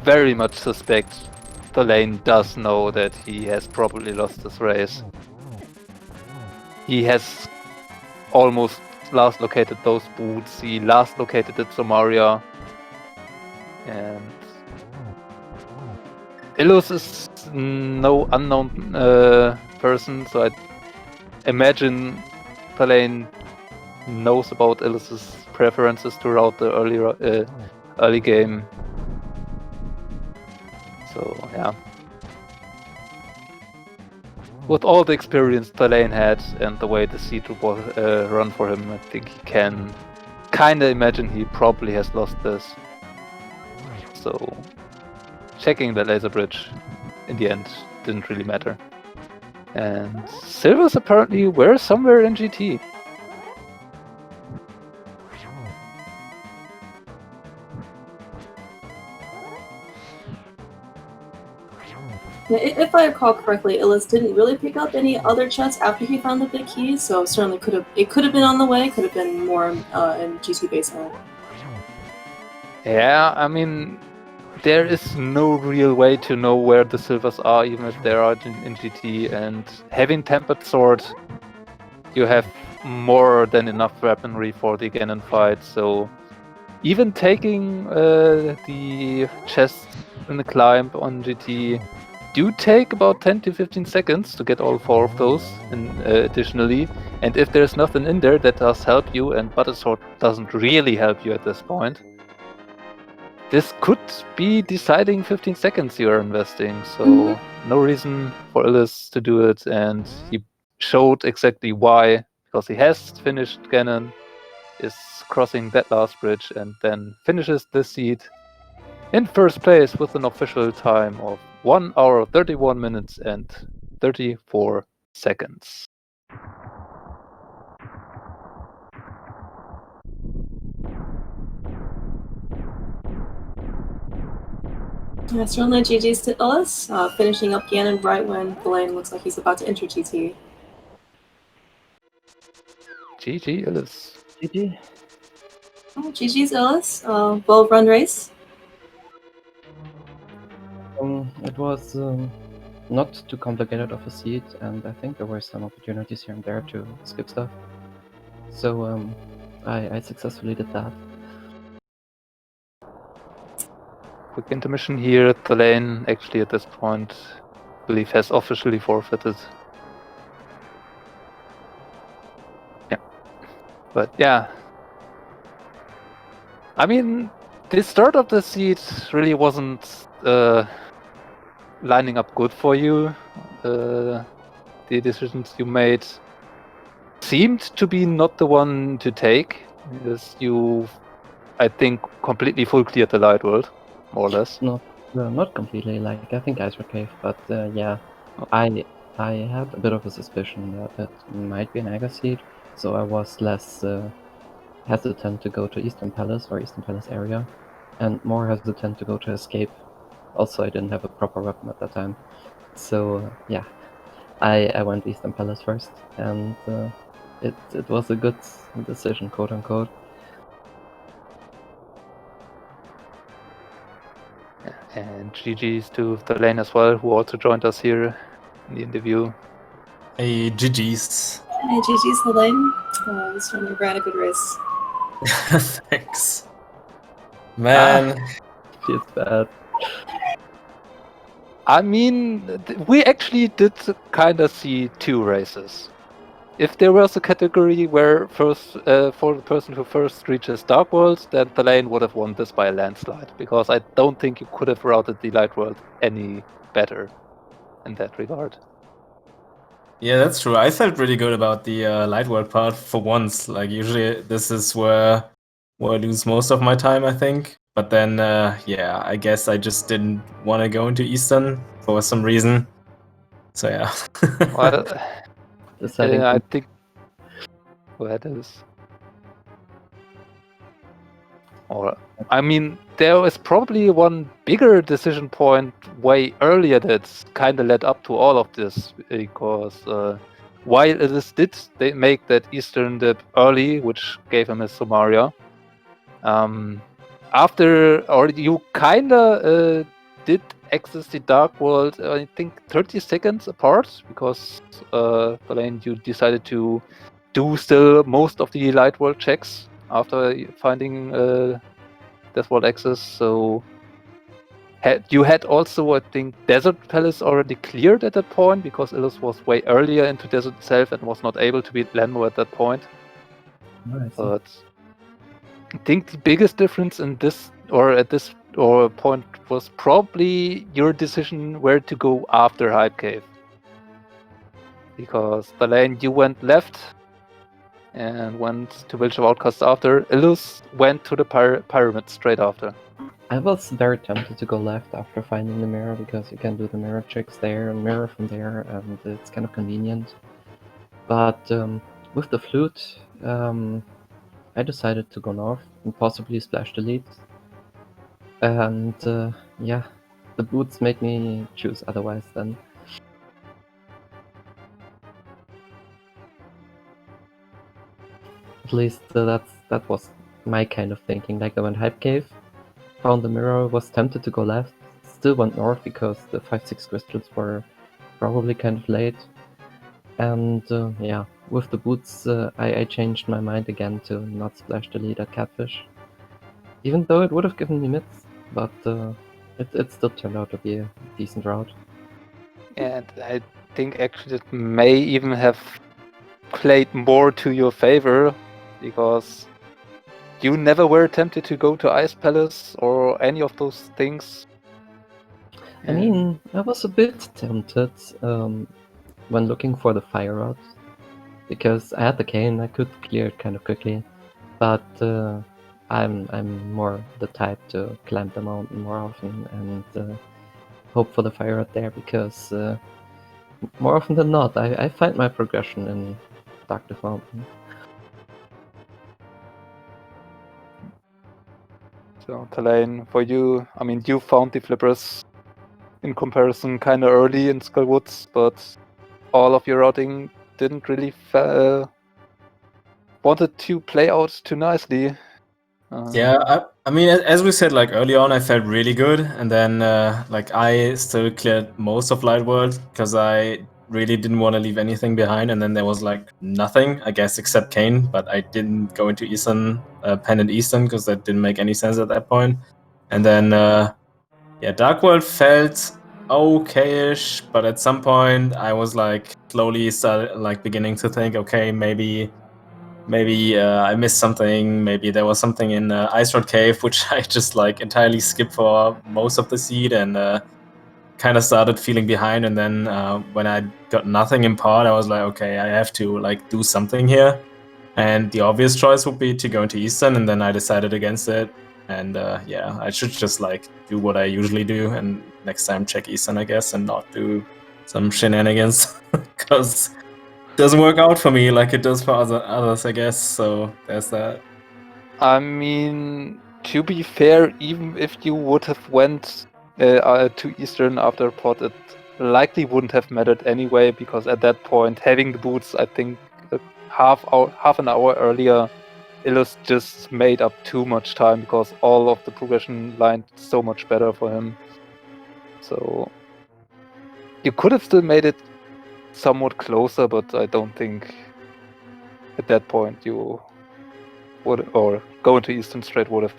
very much suspect thalane does know that he has probably lost this race. He has almost last located those boots. He last located at Somaria. And Illus is no unknown person, so I imagine thalane knows about Illus's preferences throughout the early game. So yeah. With all the experience thalane had and the way the seed was run for him, I think he can kinda imagine he probably has lost this. So checking the laser bridge in the end didn't really matter. And silvers apparently were somewhere in GT. If I recall correctly, Illus didn't really pick up any other chests after he found the big keys, so certainly could have been on the way, could have been more in GT baseline. Yeah, I mean, there is no real way to know where the silvers are, even if they are in GT. And having tempered sword, you have more than enough weaponry for the Ganon fight. So even taking the chests in the climb on GT do take about 10 to 15 seconds to get all 4 of those additionally. And if there's nothing in there, that does help you, and Butter Sword doesn't really help you at this point. This could be deciding 15 seconds you are investing, so no reason for Illus to do it, and he showed exactly why, because he has finished Ganon, is crossing that last bridge, and then finishes this seed in first place with an official time of 1 hour, 31 minutes and 34 seconds. Yeah, certainly GG's to Illus, finishing up Ganon right when thalane looks like he's about to enter GT. GG, Illus. GG. Oh, GG's Illus, well run race. It was not too complicated of a seed, and I think there were some opportunities here and there to skip stuff. So I successfully did that. Quick intermission here. thalane actually at this point, I believe, has officially forfeited. Yeah. But yeah. I mean, the start of the seed really wasn't lining up good for you. The decisions you made seemed to be not the one to take, because you, I think, completely full cleared the light world, more or less. Not completely. Like, I think Ice Cave, but yeah, I had a bit of a suspicion that it might be an Aga seed, so I was less hesitant to go to Eastern Palace or Eastern Palace area, and more hesitant to go to Escape. Also, I didn't have a proper weapon at that time, so yeah, I went Eastern Palace first, and it was a good decision, quote unquote. And GG's to thalane as well, who also joined us here in the interview. Hey, GG's. Hey, GG's thalane. Certainly ran a good race. Thanks. Man. Feels bad. I mean, we actually did kind of see 2 races. If there was a category where first, for the person who first reaches Dark World, then thalane would have won this by a landslide, because I don't think you could have routed the Light World any better in that regard. Yeah, that's true. I felt really good about the Light World part for once. Like, usually this is where I lose most of my time, I think. But then, yeah, I guess I just didn't want to go into Eastern for some reason. So, yeah. Well, I I think... Go ahead, Alice. Or, I mean, there is probably one bigger decision point way earlier that's kind of led up to all of this, because while Illus did make that Eastern dip early, which gave him his Somaria, After, or you kinda did access the Dark World, I think 30 seconds apart, because thalane, you decided to do still most of the Light World checks after finding Death World access. So you had also, I think, Desert Palace already cleared at that point, because Illus was way earlier into Desert itself and was not able to beat Lenmo at that point. I see. But I think the biggest difference in this, or at this point, was probably your decision where to go after Hype Cave. Because thalane, you went left and went to Village of Outcasts after. Illus went to the pyramid straight after. I was very tempted to go left after finding the mirror, because you can do the mirror checks there and mirror from there, and it's kind of convenient. But with the flute, I decided to go north and possibly splash the leads. And yeah, the boots made me choose otherwise then. At least that was my kind of thinking. Like, I went Hype Cave, found the mirror, was tempted to go left, still went north because the 5-6 crystals were probably kind of late. And yeah, with the boots, I changed my mind again to not splash the lead at Catfish. Even though it would have given me mids, but it still turned out to be a decent route. And I think actually it may even have played more to your favor, because you never were tempted to go to Ice Palace or any of those things. I mean, I was a bit tempted when looking for the fire route, because I had the cane, I could clear it kind of quickly, but I'm more the type to climb the mountain more often and hope for the fire route there, because more often than not, I find my progression in Dark Mountain. So thalane, for you, I mean, you found the flippers in comparison kind of early in Skullwoods, but all of your routing didn't really wanted to play out too nicely. Yeah, I mean, as we said, like early on, I felt really good, and then like I still cleared most of Light World because I really didn't want to leave anything behind, and then there was like nothing, I guess, except Kane. But I didn't go into Eastern, Pendant Eastern, because that didn't make any sense at that point. And then yeah, Dark World felt okay-ish, but at some point I was like slowly started like beginning to think, okay, maybe I missed something. Maybe there was something in Ice Rod Cave, which I just like entirely skipped for most of the seed, and kind of started feeling behind. And then when I got nothing in part, I was like, okay, I have to like do something here. And the obvious choice would be to go into Eastern, and then I decided against it. And yeah, I should just like do what I usually do, and next time check Eastern, I guess, and not do some shenanigans, because doesn't work out for me like it does for others, I guess. So there's that. I mean, to be fair, even if you would have went to Eastern after pot, it likely wouldn't have mattered anyway, because at that point, having the boots, I think half an hour earlier, Illus just made up too much time, because all of the progression lined so much better for him. So you could have still made it somewhat closer, but I don't think at that point you would, or going to Eastern straight would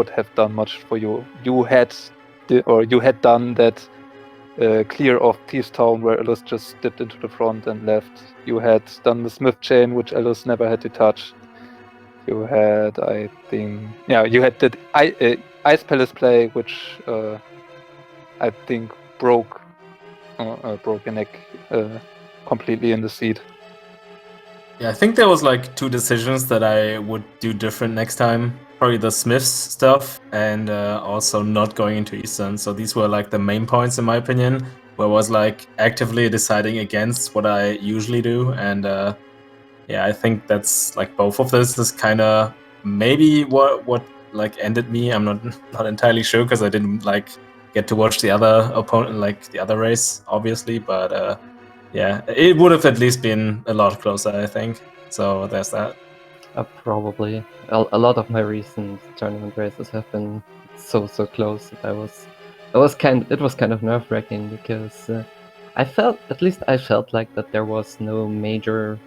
have done much for you. You had done that clear of Thieves Town, where Illus just dipped into the front and left. You had done the Smith Chain, which Illus never had to touch. You had, I think, yeah, you had the Ice Palace play, which I think broke your neck completely in the seat. Yeah, I think there was like two decisions that I would do different next time. Probably the Smiths stuff, and also not going into Eastern. So these were like the main points in my opinion, where I was like actively deciding against what I usually do. And yeah, I think that's like both of this is kind of maybe what like ended me. I'm not entirely sure, because I didn't like get to watch the other opponent, like the other race, obviously. But yeah, it would have at least been a lot closer, I think. So there's that. Probably. A lot of my recent tournament races have been so close that it was kind of nerve-wracking because at least I felt like that there was no major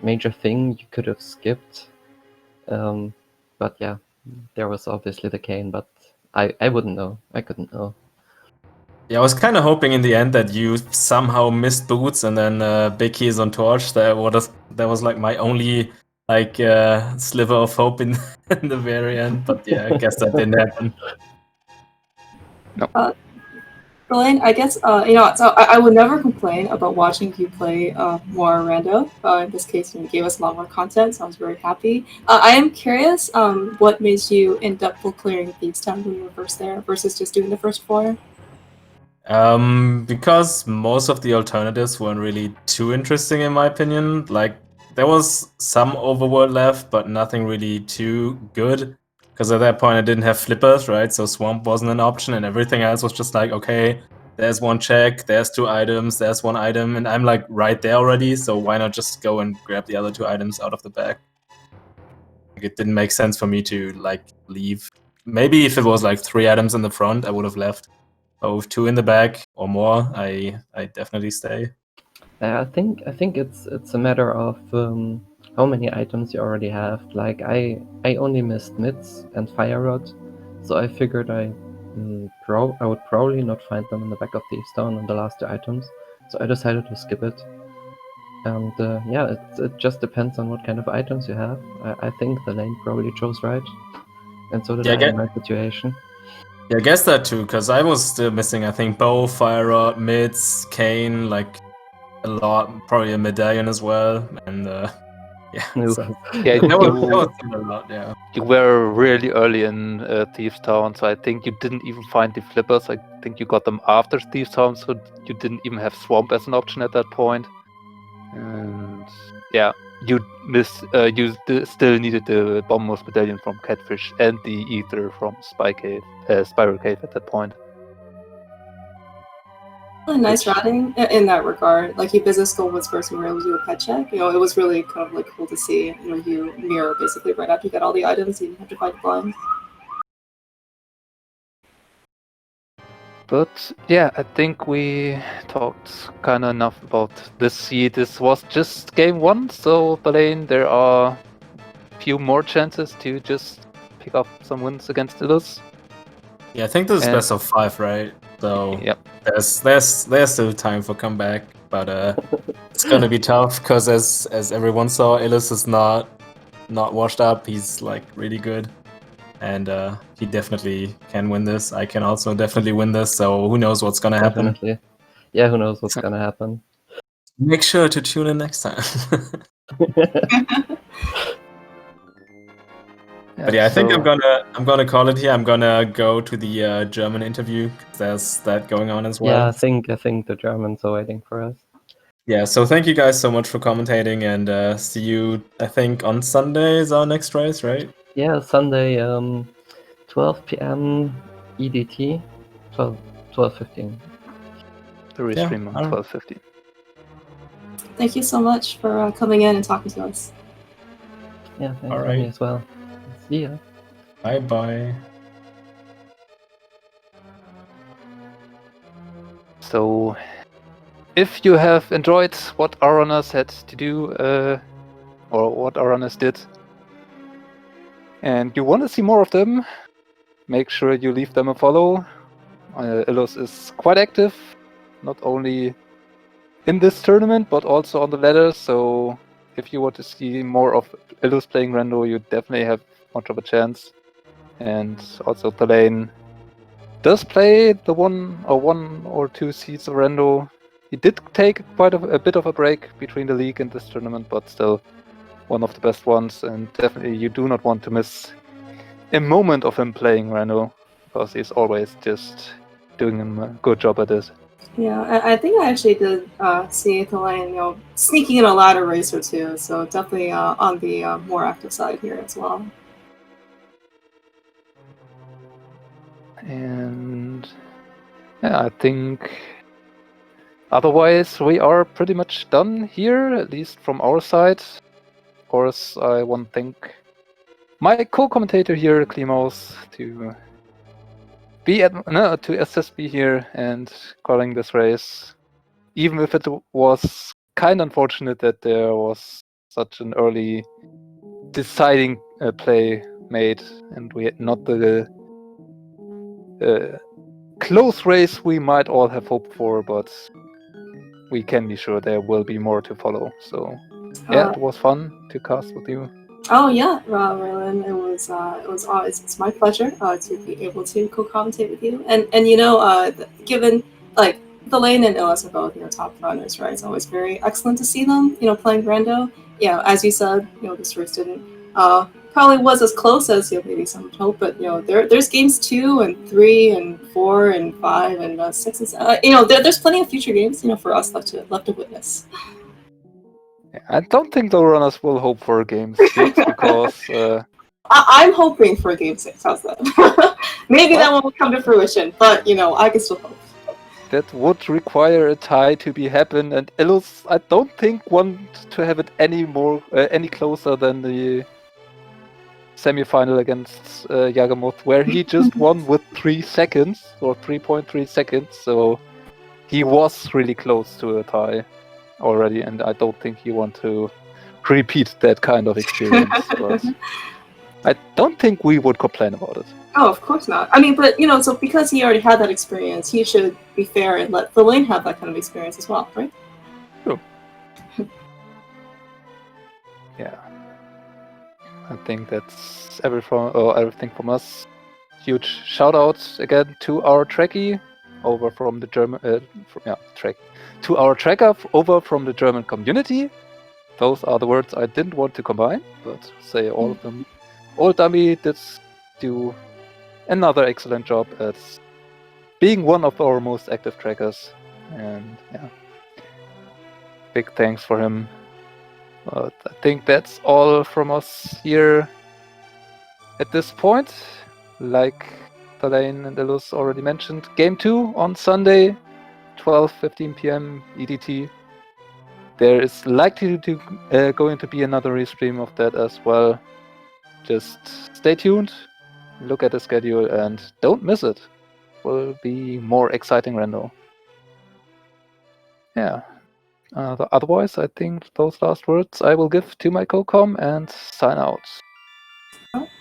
thing you could have skipped. But yeah, there was obviously the cane, but I wouldn't know. I couldn't know. Yeah, I was kind of hoping in the end that you somehow missed boots and then big keys on torch. That was like my only like sliver of hope in, in the very end. But yeah, I guess that didn't happen. Thalane, I guess so I would never complain about watching you play more rando. In this case, you gave us a lot more content, so I was very happy. I am curious, what made you end up full clearing Thieves Town when you were first there versus just doing the first 4? Because most of the alternatives weren't really too interesting in my opinion. Like there was some overworld left, but nothing really too good. Because at that point I didn't have flippers, right? So swamp wasn't an option, and everything else was just like, okay, there's one check, there's 2 items, there's 1 item, and I'm like right there already. So why not just go and grab the other 2 items out of the bag? Like, it didn't make sense for me to like leave. Maybe if it was like 3 items in the front, I would have left. But with 2 in the back or more, I definitely stay. I think it's a matter of how many items you already have. Like I only missed mids and fire rod, so I figured I would probably not find them in the back of the stone on the last 2 items. So I decided to skip it. And yeah, it just depends on what kind of items you have. I think the lane probably chose right, and so did Yeah, I in my situation. Yeah, I guess that too, because I was still missing, I think, bow, fire rod, mids, cane, like a lot, probably a medallion as well, and yeah, No. so Yeah, that was you, still a lot, yeah. you were really early in Thieves Town, so I think you didn't even find the flippers. I think you got them after Thieves Town, so you didn't even have Swamp as an option at that point. And yeah, you still needed the Bombos Medallion from Catfish and the Ether from Spiral Cave at that point. Really nice routing in that regard. Like, your business goal was first, you were able to do a pet check. It was really kind of like cool to see. You mirror basically right after you got all the items, you didn't have to fight blind. But yeah, I think we talked kind of enough about this seed. This was just game 1, so Thalane, there are a few more chances to just pick up some wins against Illus. Yeah, I think this is And- best of 5, right? So Yep. there's still time for comeback, but it's gonna be tough because as everyone saw, Illus is not washed up. He's like really good. And he definitely can win this. I can also definitely win this, so who knows what's gonna happen. Definitely. Yeah, who knows what's gonna happen. Make sure to tune in next time. But yeah, I think I'm gonna call it here. I'm gonna go to the German interview. There's that going on as well. Yeah, I think the Germans are waiting for us. Yeah, so thank you guys so much for commentating, and see you, I think, on Sunday is our next race, right? Yeah, Sunday, 12 p.m. EDT, 12:15. The restream on alright. 12:15. Thank you so much for coming in and talking to us. Yeah, thanks All for right. me as well. See ya. Bye bye. So, if you have enjoyed what our runners had to do, or what our runners did, and you want to see more of them, make sure you leave them a follow. Illus is quite active, not only in this tournament, but also on the ladder, so if you want to see more of Illus playing Rando, you definitely have much of a chance. And also Thalane does play the one or two seeds of Rando. He did take quite a bit of a break between the league and this tournament, but still one of the best ones, and definitely you do not want to miss a moment of him playing Rando, because he's always just doing a good job at this. Yeah, I think I actually did see Thalane, sneaking in a ladder race or two, so definitely on the more active side here as well. And yeah, I think otherwise we are pretty much done here, at least from our side. course, I want to thank my co-commentator here, Klimos, to assist me here and calling this race. Even if it was kind of unfortunate that there was such an early deciding play made, and we had not the close race we might all have hoped for, but we can be sure there will be more to follow. So yeah, it was fun to cast with you. Oh yeah, Raylan, it's my pleasure to be able to co-commentate with you, and you know, given like thalane and Illus are both top runners, right? It's always very excellent to see them playing rando. Yeah, as you said, this race didn't probably was as close as maybe some would hope, but there's games 2 and 3 and 4 and 5 and 6 and there's plenty of future games for us left to witness. I don't think the runners will hope for game 6 because I'm hoping for game 6. How's that? Maybe that one will come to fruition, but I can still hope. That would require a tie to be happen, and Illus, I don't think want to have it any closer than the semi-final against Yagamoth, where he just won with 3 seconds or 3.3 seconds. So he was really close to a tie already, and I don't think you want to repeat that kind of experience. But I don't think we would complain about it. Oh, of course not. I mean, but so because he already had that experience, he should be fair and let thalane have that kind of experience as well, right? True. Yeah. I think that's everything from us. Huge shout out again to our Trekkie over from the German to our tracker over from the German community. Those are the words I didn't want to combine, but say all of them. Old Dummy did do another excellent job at being one of our most active trackers, and yeah, big thanks for him. But I think that's all from us here at this point. Like thalane and Illus already mentioned, Game 2 on Sunday, 12:15 p.m. EDT. There is likely to going to be another restream of that as well. Just stay tuned, look at the schedule, and don't miss it. Will be more exciting rando. Yeah. Otherwise, I think those last words I will give to my co-com and sign out.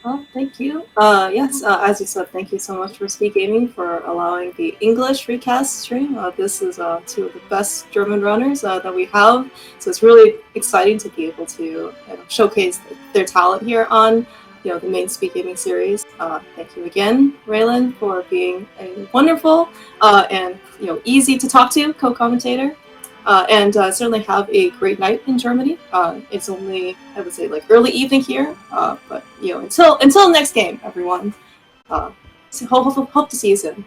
Well, thank you. Yes, as you said, thank you so much for Speed Gaming for allowing the English recast stream. This is 2 of the best German runners that we have, so it's really exciting to be able to showcase their talent here on the main Speed Gaming series. Thank you again, Raylan, for being a wonderful and easy to talk to co-commentator. And certainly have a great night in Germany. It's only, I would say, like early evening here, but until next game, everyone. So hope to see you soon.